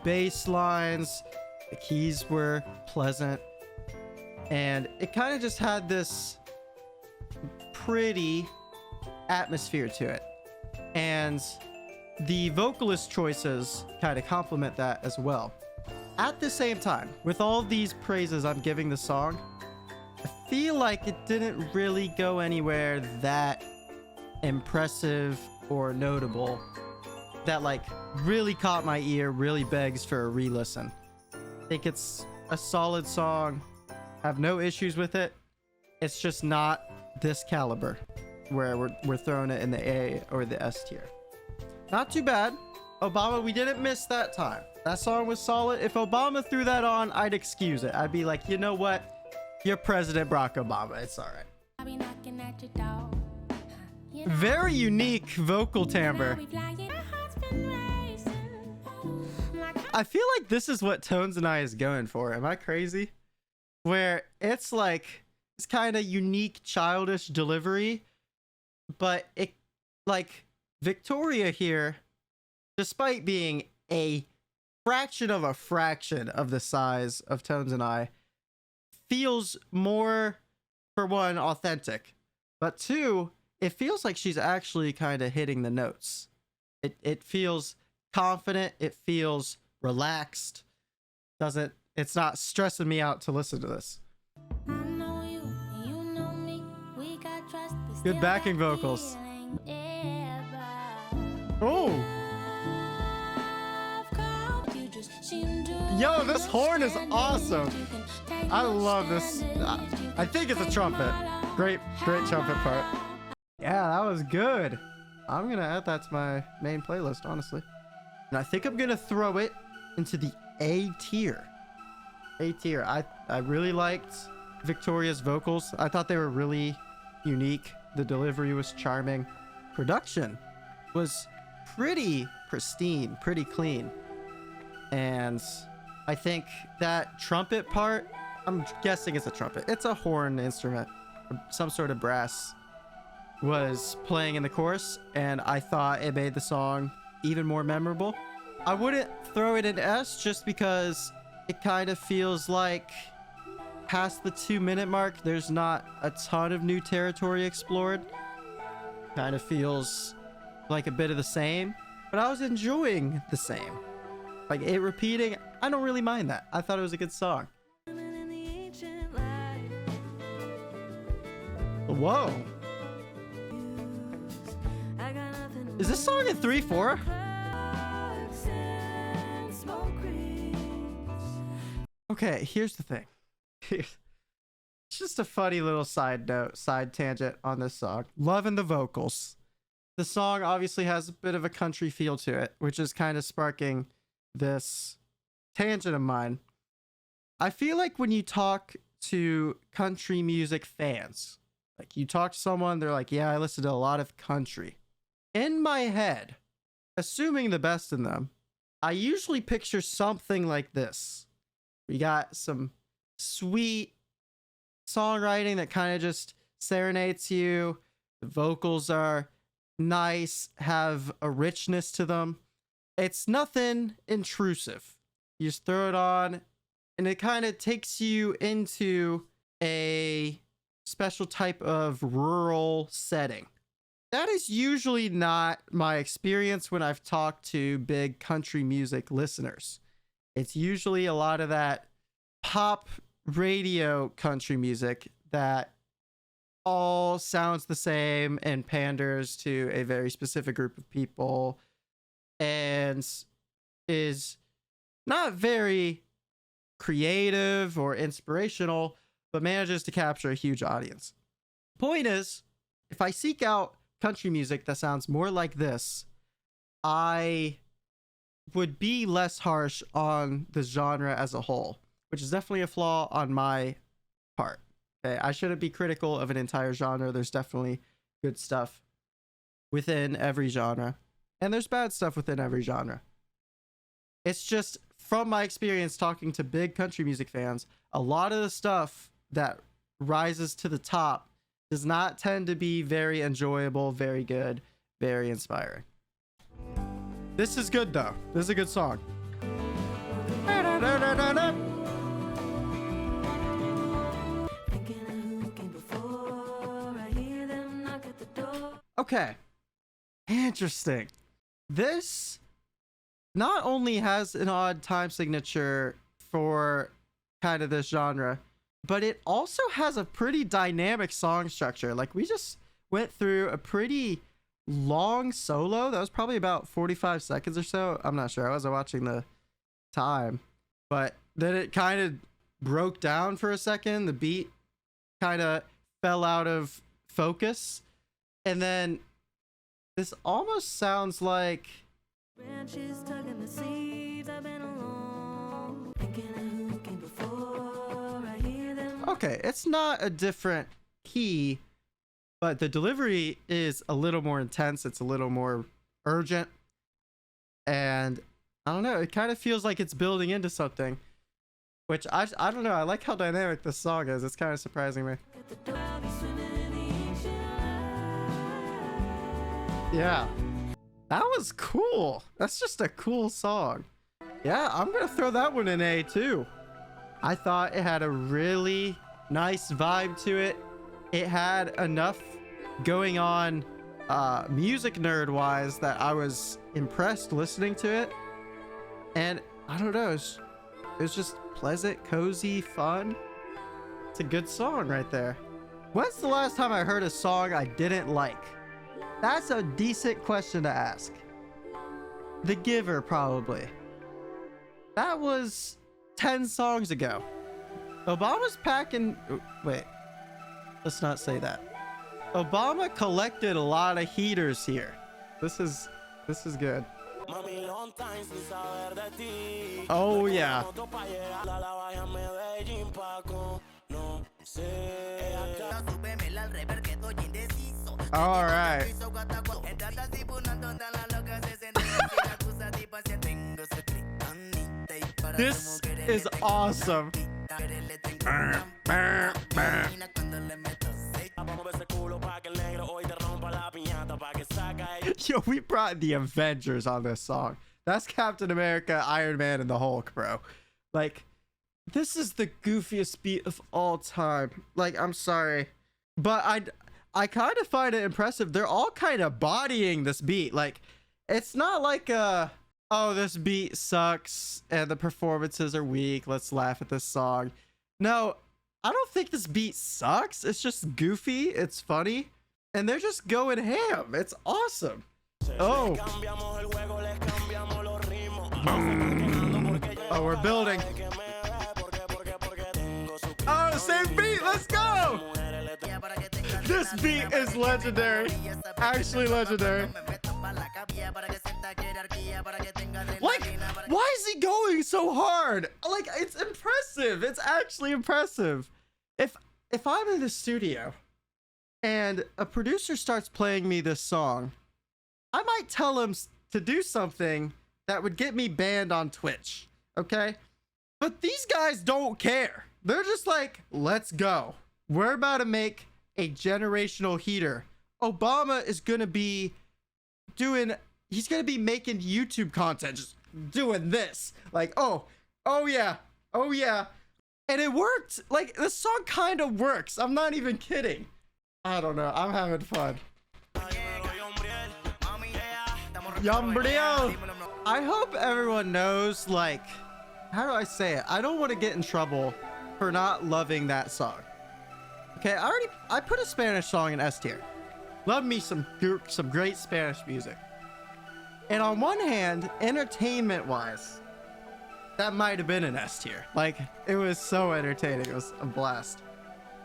bass lines. The keys were pleasant. And it kind of just had this pretty atmosphere to it. And the vocalist choices kind of complement that as well. At the same time, with all these praises I'm giving the song, I feel like it didn't really go anywhere that impressive or notable that like really caught my ear, really begs for a re-listen. I think it's a solid song. Have no issues with it. It's just not this caliber where we're throwing it in the A or the S tier. Not too bad. Obama, we didn't miss that time. That song was solid. If Obama threw that on, I'd excuse it. I'd be like, you know what? You're President Barack Obama. It's all right. I'll be knocking at your door. Very unique vocal timbre. I feel like this is what Tones and I is going for. Am I crazy? Where it's like this kind of unique, childish delivery, but it, like, Victoria here, despite being a fraction of the size of Tones and I, feels more, for one, authentic, but two, it feels like she's actually kind of hitting the notes. It feels confident. It feels relaxed. It's not stressing me out to listen to this. I know you, and you know me. We got trust, but Good still backing got vocals. feeling ever. Oh, I've called you, just seem to yo, this horn is understand awesome. it. You can take I no love this. standards. You I can think it's a take trumpet. my love. Great trumpet part. Yeah, that was good. I'm gonna add that to my main playlist, honestly. And I think I'm gonna throw it into the A tier. A tier. I really liked Victoria's vocals. I thought they were really unique. The delivery was charming. Production was pretty pristine, pretty clean. And I think that trumpet part, I'm guessing it's a trumpet. It's a horn instrument, some sort of brass, was playing in the chorus, and I thought it made the song even more memorable. I wouldn't throw it in S just because it kind of feels like past the 2-minute mark, there's not a ton of new territory explored. Kind of feels like a bit of the same, but I was enjoying the same. Like it repeating, I don't really mind that. I thought it was a good song. Whoa. Is this song in 3/4? Okay, here's the thing. It's just a funny little side tangent on this song. Loving the vocals. The song obviously has a bit of a country feel to it, which is kind of sparking this tangent of mine. I feel like when you talk to country music fans, Like you talk to someone, they're like, yeah, I listen to a lot of country. In my head, assuming the best in them, I usually picture something like this. We got some sweet songwriting that kind of just serenades you. The vocals are nice, have a richness to them. It's nothing intrusive. You just throw it on and it kind of takes you into a special type of rural setting. That is usually not my experience when I've talked to big country music listeners. It's usually a lot of that pop radio country music that all sounds the same and panders to a very specific group of people and is not very creative or inspirational, but manages to capture a huge audience. Point is, if I seek out country music that sounds more like this, I would be less harsh on the genre as a whole, which is definitely a flaw on my part. Okay, I shouldn't be critical of an entire genre. There's definitely good stuff within every genre, and there's bad stuff within every genre. It's just from my experience talking to big country music fans, a lot of the stuff that rises to the top does not tend to be very enjoyable, very good, very inspiring. This is good though. This is a good song. Okay. Interesting. This not only has an odd time signature for kind of this genre, but it also has a pretty dynamic song structure. Like we just went through a pretty long solo that was probably about 45 seconds or so. I'm not sure. I wasn't watching the time, but then it kind of broke down for a second. The beat kind of fell out of focus, and then this almost sounds like Branches tugging the sleeves, I've been alone, thinking of who came before. I hear them. okay, it's not a different key, but the delivery is a little more intense. It's a little more urgent, and I don't know, it kind of feels like it's building into something, which I don't know. I like how dynamic this song is. It's kind of surprising me. At the door, I'll be swimming in the ancient light. Yeah, that was cool. That's just a cool song. Yeah, I'm gonna throw that one in A too. I thought it had a really nice vibe to it. It had enough going on music nerd wise that I was impressed listening to it. And I don't know, it was just pleasant, cozy, fun. It's a good song right there. When's the last time I heard a song I didn't like? That's a decent question to ask. The Giver, probably. That was 10 songs ago. Obama's packing... Wait. Let's not say that. Obama collected a lot of heaters here. This is good. Oh yeah. All right. This is awesome. Yo, we brought the Avengers on this song. That's Captain America, Iron Man, and the Hulk, bro. Like, this is the goofiest beat of all time. Like, I'm sorry, but I kind of find it impressive. They're all kind of bodying this beat. Like, it's not like oh, this beat sucks and the performances are weak, let's laugh at this song. No, I don't think this beat sucks. It's just goofy, it's funny, and they're just going ham. It's awesome. Oh. Oh, we're building. Oh, same beat. Let's go. This beat is legendary. Actually legendary. Like, why is he going so hard? Like, it's impressive. It's actually impressive. If I'm in the studio and a producer starts playing me this song, I might tell him to do something that would get me banned on Twitch, okay? But these guys don't care. They're just like, let's go. We're about to make a generational heater. Obama is gonna be he's gonna be making YouTube content, just doing this. Like, oh yeah. And it worked. Like, the song kind of works. I'm not even kidding. I don't know. I'm having fun. Yambriel. I hope everyone knows, like, how do I say it? I don't want to get in trouble for not loving that song. Okay, I put a Spanish song in S tier. Love me some great Spanish music. And on one hand, entertainment wise, that might have been an S tier. Like, it was so entertaining. It was a blast.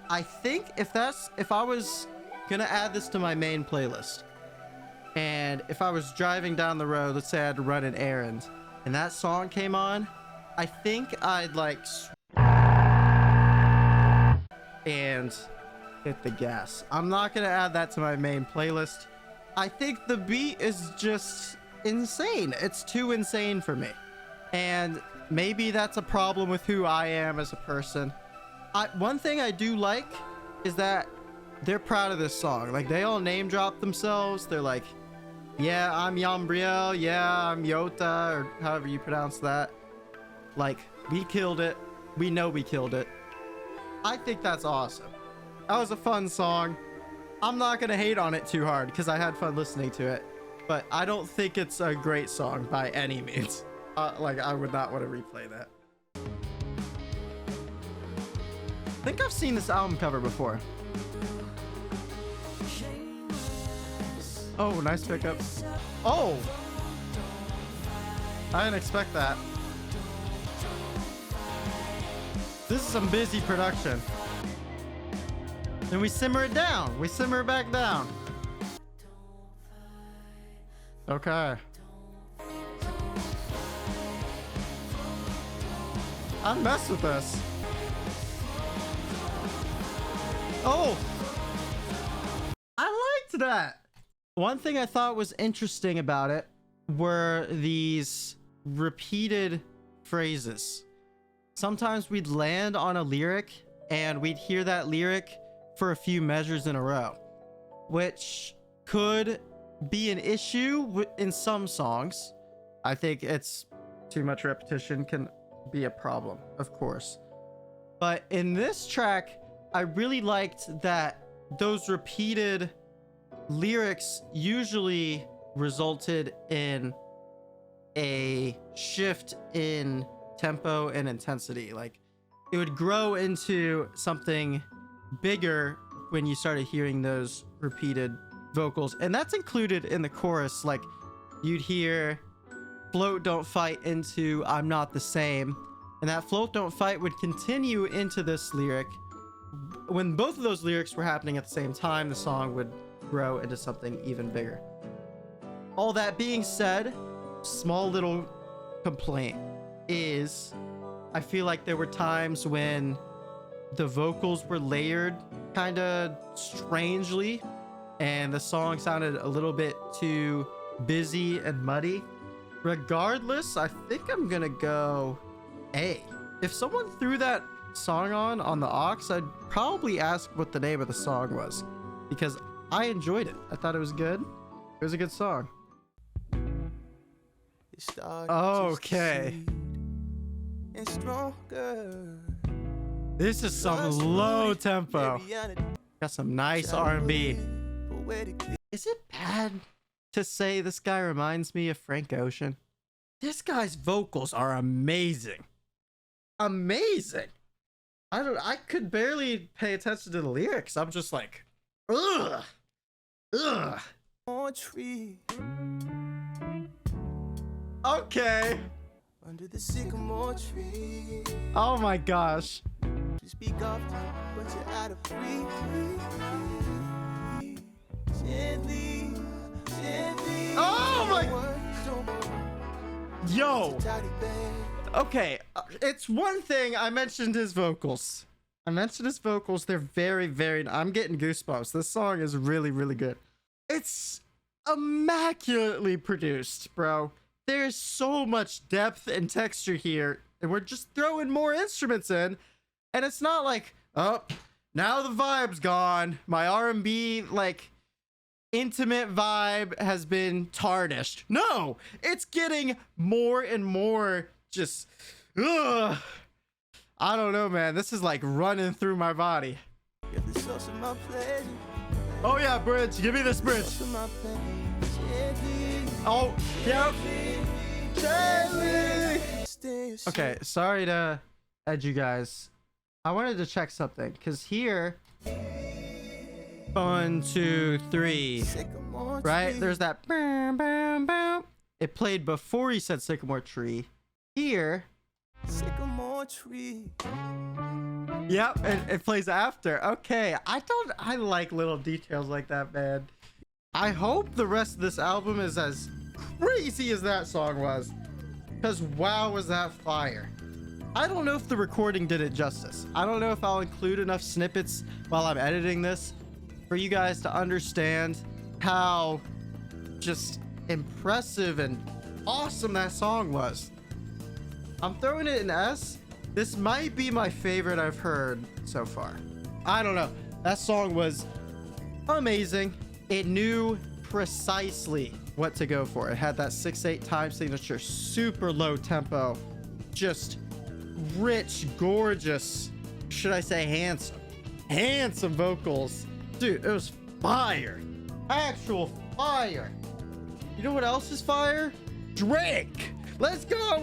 I think if I was gonna add this to my main playlist, and if I was driving down the road, let's say I had to run an errand, and that song came on, I think I'd like and hit the gas. I'm not gonna add that to my main playlist. I think the beat is just insane. It's too insane for me. And maybe that's a problem with who I am as a person. One thing I do like is that they're proud of this song. Like, they all name drop themselves. They're like, yeah, I'm Yambriel. Yeah, I'm Yota, or however you pronounce that. Like, we killed it. We know we killed it. I think that's awesome. That was a fun song. I'm not gonna hate on it too hard because I had fun listening to it, but I don't think it's a great song by any means. Like, I would not want to replay that. I think I've seen this album cover before. Oh, nice pickup. Oh! I didn't expect that. This is some busy production. Then we simmer it down. We simmer it back down. Okay. I messed with this. Oh! I liked that. One thing I thought was interesting about it were these repeated phrases. Sometimes we'd land on a lyric and we'd hear that lyric for a few measures in a row, which could be an issue in some songs. I think it's too much repetition can be a problem, of course. But in this track, I really liked that those repeated lyrics usually resulted in a shift in tempo and intensity. Like, it would grow into something bigger when you started hearing those repeated vocals, and that's included in the chorus. Like, you'd hear float don't fight into I'm not the same, and that float don't fight would continue into this lyric. When both of those lyrics were happening at the same time, the song would grow into something even bigger. All that being said, small little complaint is I feel like there were times when the vocals were layered kind of strangely and the song sounded a little bit too busy and muddy. Regardless, I think I'm gonna go A. If someone threw that song on the aux, I'd probably ask what the name of the song was, because I enjoyed it. I thought it was good. It was a good song. Okay. This is some low tempo. Got some nice R&B. Is it bad to say this guy reminds me of Frank Ocean? This guy's vocals are amazing. Amazing. I could barely pay attention to the lyrics. I'm just like, ugh. Okay. Under the sycamore tree. Oh my gosh. You speak often, but you're out of free. Gently, gently. Oh my. Yo. Okay, it's one thing I mentioned his vocals. I mentioned his vocals. They're very, very... I'm getting goosebumps. This song is really, really good. It's immaculately produced, bro. There's so much depth and texture here. And we're just throwing more instruments in. And it's not like, oh, now the vibe's gone. My R&B, like, intimate vibe has been tarnished. No, it's getting more and more just... Ugh. I don't know, man. This is like running through my body. Oh yeah, bridge. Give me this bridge. Oh, yep. Okay, sorry to edge you guys. I wanted to check something because here, 1, 2, 3, right? There's that. Boom, boom, boom. It played before he said sycamore tree. Here. Sycamore tree. Yep, and it plays after. Okay, I like little details like that, man. I hope the rest of this album is as crazy as that song was, because wow, was that fire. I don't know if the recording did it justice. I don't know if I'll include enough snippets while I'm editing this for you guys to understand how just impressive and awesome that song was. I'm throwing it an S. This might be my favorite I've heard so far. I don't know. That song was amazing. It knew precisely what to go for. It had that 6/8 time signature, super low tempo, just rich, gorgeous, should I say handsome vocals. Dude, it was fire. Actual fire. You know what else is fire? Drake. Let's go.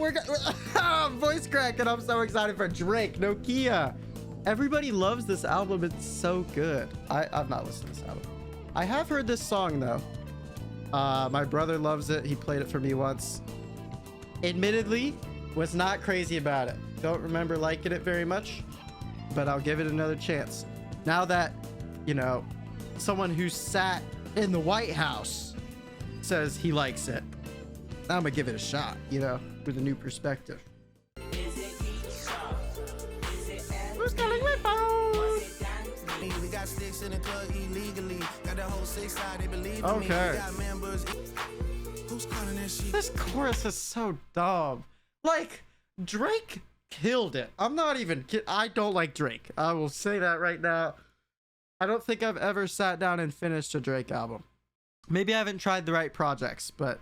Voice crack, and I'm so excited for Drake. Nokia. Everybody loves this album. It's so good. I've not listened to this album. I have heard this song though. My brother loves it. He played it for me once. Admittedly, was not crazy about it. Don't remember liking it very much, but I'll give it another chance. Now that, you know, someone who sat in the White House says he likes it, I'm gonna give it a shot, you know, with a new perspective. Who's calling my phone? We got sticks in the club illegally. Got the whole 6 side, they believe Okay. me. We got members. Who's calling that shit? This chorus is so dumb. Like, Drake killed it. I'm not even kidding. I don't like Drake. I will say that right now. I don't think I've ever sat down and finished a Drake album. Maybe I haven't tried the right projects, but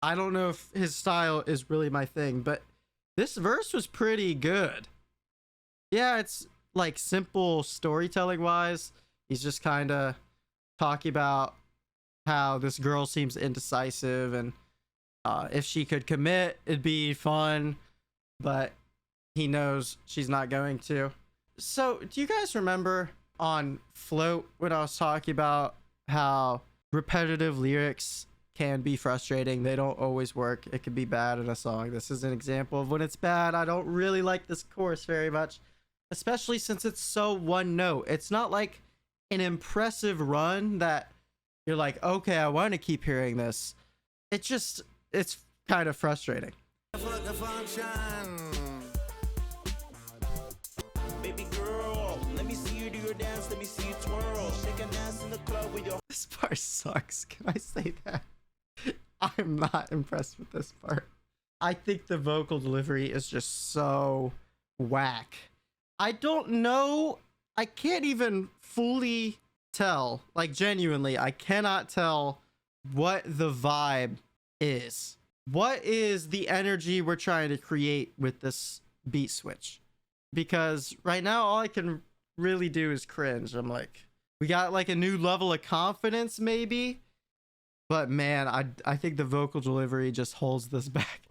I don't know if his style is really my thing. But this verse was pretty good. Yeah, it's like simple storytelling wise. He's just kind of talking about how this girl seems indecisive, and if she could commit, it'd be fun, but he knows she's not going to. So do you guys remember on Float when I was talking about how repetitive lyrics can be frustrating? They don't always work. It can be bad in a song. This is an example of when it's bad. I don't really like this chorus very much, especially since it's so one note. It's not like an impressive run that you're like, okay, I want to keep hearing this. It's kind of frustrating. Baby girl, let me see you do your dance, let me see you twirl. Shake and dance in the club with your... This part sucks. Can I say that? I'm not impressed with this part. I think the vocal delivery is just so whack. I don't know. I can't even fully tell. Like, genuinely, I cannot tell what the vibe is. What is the energy we're trying to create with this beat switch? Because right now, all I can really do is cringe. I'm like, we got like a new level of confidence, maybe. But man, I think the vocal delivery just holds this back.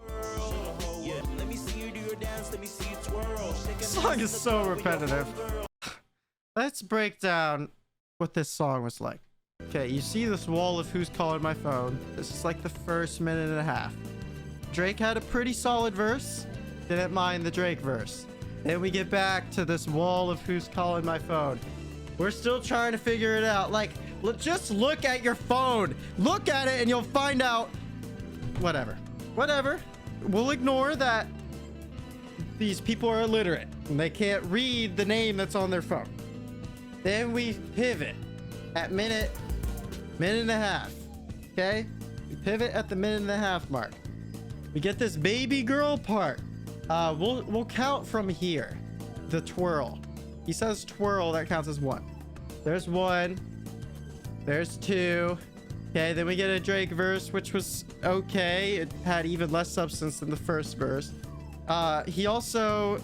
This song is so repetitive. Let's break down what this song was like. Okay, you see this wall of who's calling my phone. This is like the first minute and a half. Drake had a pretty solid verse. Didn't mind the Drake verse. Then we get back to this wall of who's calling my phone. We're still trying to figure it out. Like, just look at your phone. Look at it and you'll find out. Whatever. We'll ignore that these people are illiterate. and they can't read the name that's on their phone. Then we pivot at minute and a half. Okay? We pivot at the minute and a half mark. We get this baby girl part. We'll count from here. The twirl. He says twirl, that counts as 1. There's 1. There's 2. Okay, then we get a Drake verse, which was okay. It had even less substance than the first verse. He also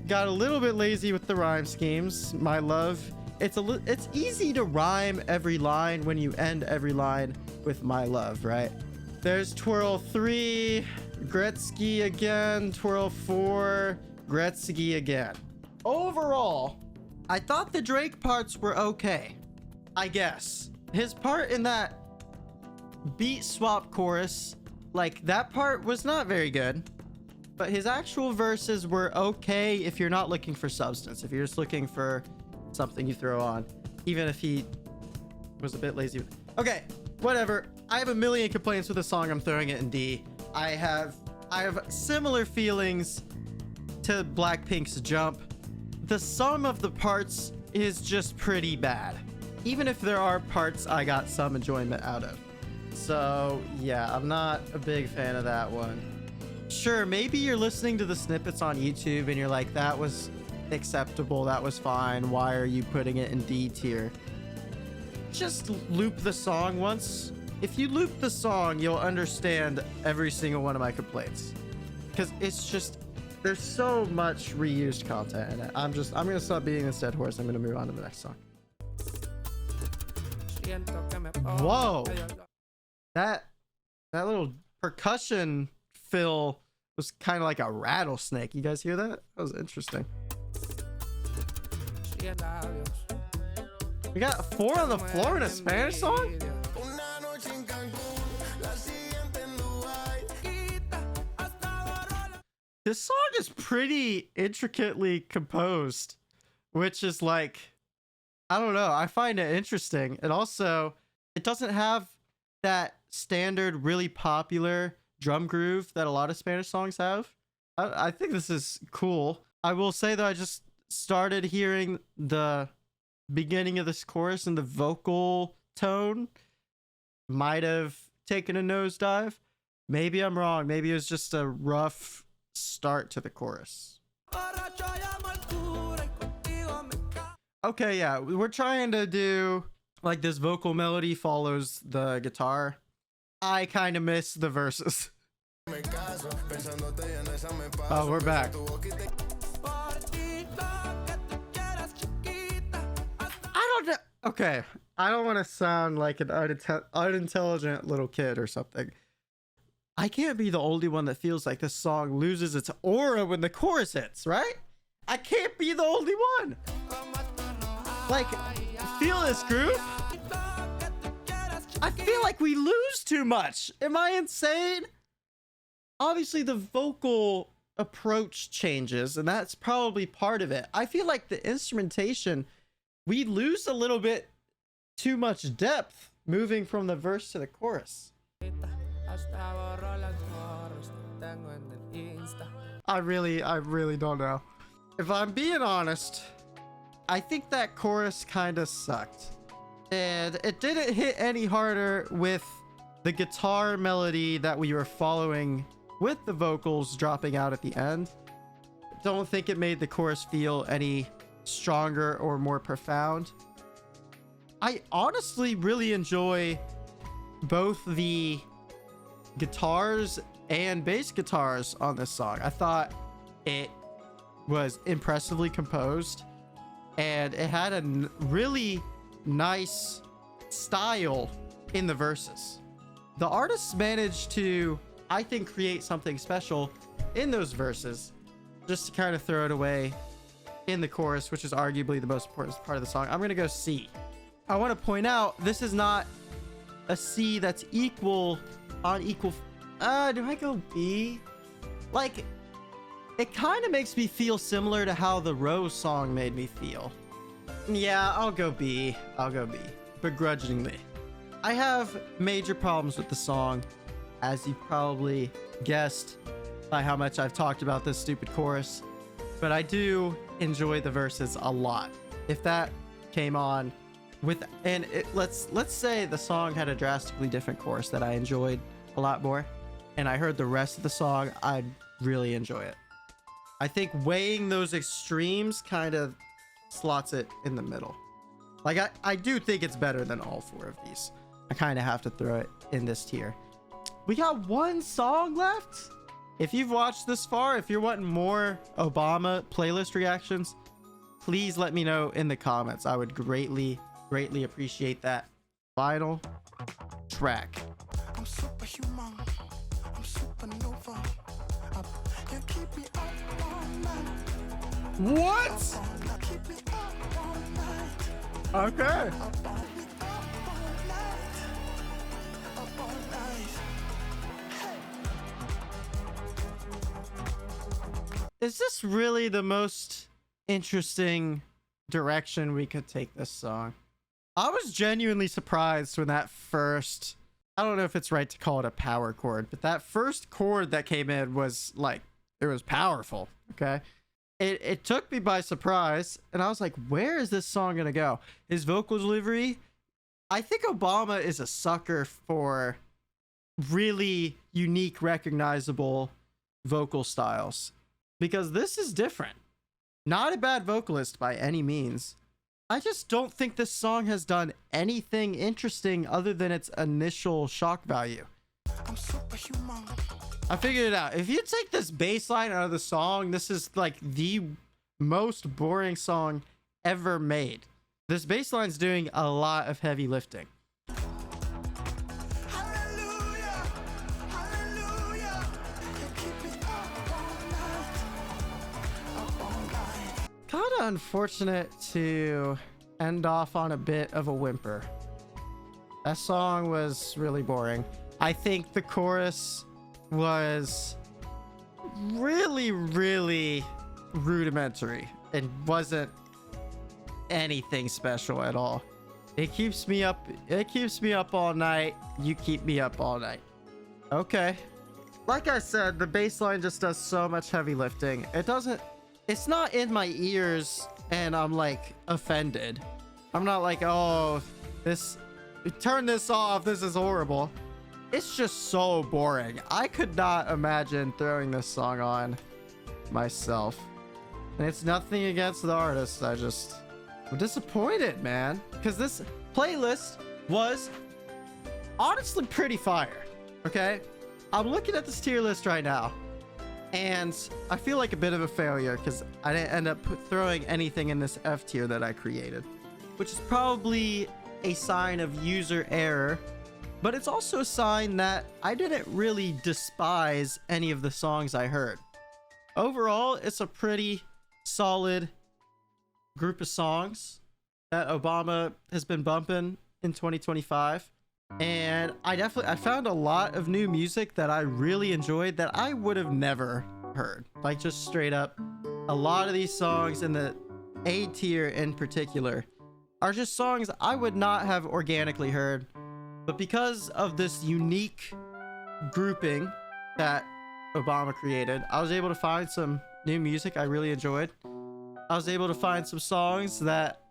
got a little bit lazy with the rhyme schemes. My love. It's easy to rhyme every line when you end every line with my love, right? There's twirl 3, Gretzky again, twirl 4, Gretzky again. Overall, I thought the Drake parts were okay, I guess. His part in that beat swap chorus, like that part was not very good, but his actual verses were okay if you're not looking for substance, if you're just looking for something you throw on, even if he was a bit lazy. Okay, whatever. I have a million complaints with the song. I'm throwing it in D. I have similar feelings to Blackpink's Jump. The sum of the parts is just pretty bad, even if there are parts I got some enjoyment out of. So yeah, I'm not a big fan of that one. Sure, maybe you're listening to the snippets on YouTube and you're like, that was acceptable, that was fine, why are you putting it in D tier? Just loop the song once. If you loop the song, you'll understand every single one of my complaints, because it's just, there's so much reused content in it. I'm gonna stop beating this dead horse. I'm gonna move on to the next song. Whoa, that little percussion fill was kind of like a rattlesnake. You guys hear that? That was interesting. We got 4 on the floor in a Spanish song? This song is pretty intricately composed, which is like, I don't know. I find it interesting. And also, it doesn't have that standard, really popular drum groove that a lot of Spanish songs have. I think this is cool. I will say that I just started hearing the beginning of this chorus and the vocal tone might have taken a nosedive. Maybe I'm wrong. Maybe it was just a rough start to the chorus. Okay, yeah, we're trying to do like this vocal melody follows the guitar. I kind of miss the verses. Oh, we're back. I don't know. Okay, I don't want to sound like an unintelligent little kid or something. I can't be the only one that feels like this song loses its aura when the chorus hits, right? I can't be the only one. Like, feel this groove? I feel like we lose too much. Am I insane? Obviously, the vocal approach changes, and that's probably part of it. I feel like the instrumentation, we lose a little bit too much depth moving from the verse to the chorus. I really don't know. If I'm being honest, I think that chorus kind of sucked. And it didn't hit any harder with the guitar melody that we were following with the vocals dropping out at the end. Don't think it made the chorus feel any stronger or more profound. I honestly really enjoy both the guitars and bass guitars on this song. I thought it was impressively composed and it had a really nice style in the verses. The artists managed to, I think, create something special in those verses, just to kind of throw it away in the chorus, which is arguably the most important part of the song. I'm gonna go C. I want to point out this is not a C that's equal on equal. Do I go B? Like, it kind of makes me feel similar to how the Rose song made me feel. Yeah, I'll go B. I'll go B. Begrudgingly. I have major problems with the song, as you probably guessed by how much I've talked about this stupid chorus. but I do enjoy the verses a lot. If that came on with, and let's say the song had a drastically different chorus that I enjoyed a lot more, and I heard the rest of the song, I'd really enjoy it. I think weighing those extremes kind of slots it in the middle. Like, I do think it's better than all four of these. I kind of have to throw it in this tier. We got one song left. If you've watched this far, if you're wanting more Obama playlist reactions, please let me know in the comments. I would greatly appreciate that. Final track. I'm superhuman. I'm supernova. You keep me up all night. What? Keep me up all night. Okay. Up all night. Up all night. Is this really the most interesting direction we could take this song? I was genuinely surprised when that first, I don't know if it's right to call it a power chord, but that first chord that came in was like, it was powerful. Okay. It took me by surprise, and I was like, where is this song gonna go? His vocal delivery, I think Obama is a sucker for really unique, recognizable vocal styles, because this is different. Not a bad vocalist by any means. I just don't think this song has done anything interesting other than its initial shock value. I'm superhuman. I figured it out. If you take this bass line out of the song, this is like the most boring song ever made. This bass line's doing a lot of heavy lifting. Hallelujah. Hallelujah. You keep me up all night. Up all night. Kind of unfortunate to end off on a bit of a whimper. That song was really boring. I think the chorus was really rudimentary and wasn't anything special at all. It keeps me up all night. You keep me up all night. Okay. Like I said, the bass line just does so much heavy lifting. It's not in my ears and I'm like offended. I'm not like, oh, turn this off, this is horrible. It's just so boring. I could not imagine throwing this song on myself. And it's nothing against the artist. I'm disappointed, man. Because this playlist was honestly pretty fire. Okay? I'm looking at this tier list right now, and I feel like a bit of a failure because I didn't end up throwing anything in this F tier that I created, which is probably a sign of user error. But it's also a sign that I didn't really despise any of the songs I heard. Overall, it's a pretty solid group of songs that Obama has been bumping in 2025. And I found a lot of new music that I really enjoyed that I would have never heard. Like, just straight up, a lot of these songs in the A tier in particular are just songs I would not have organically heard. But because of this unique grouping that Obama created, I was able to find some new music I really enjoyed. I was able to find some songs that,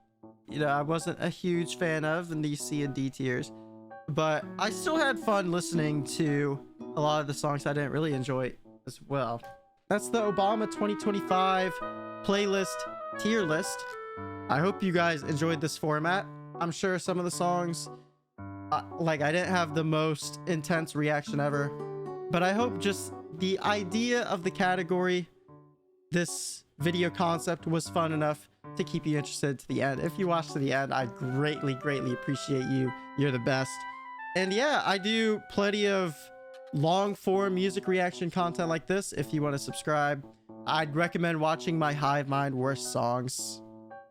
I wasn't a huge fan of in the C and D tiers. But I still had fun listening to a lot of the songs I didn't really enjoy as well. That's the Obama 2025 playlist tier list. I hope you guys enjoyed this format. I'm sure some of the songs, I didn't have the most intense reaction ever, but I hope just the idea of the category, this video concept, was fun enough to keep you interested to the end. If you watch to the end, I greatly appreciate you. You're the best. And yeah, I do plenty of long form music reaction content like this. If you want to subscribe, I'd recommend watching my Hive Mind Worst Songs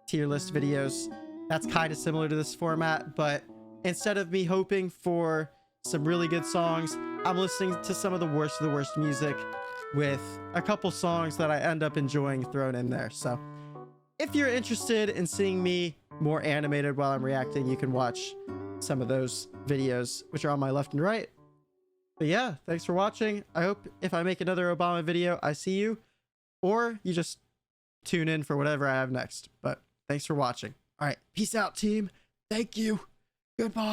tier list videos. That's kind of similar to this format, but instead of me hoping for some really good songs, I'm listening to some of the worst music with a couple songs that I end up enjoying thrown in there. So if you're interested in seeing me more animated while I'm reacting, you can watch some of those videos, which are on my left and right. But yeah, thanks for watching. I hope if I make another Obama video, I see you, or you just tune in for whatever I have next. But thanks for watching. All right, peace out, team. Thank you. Goodbye.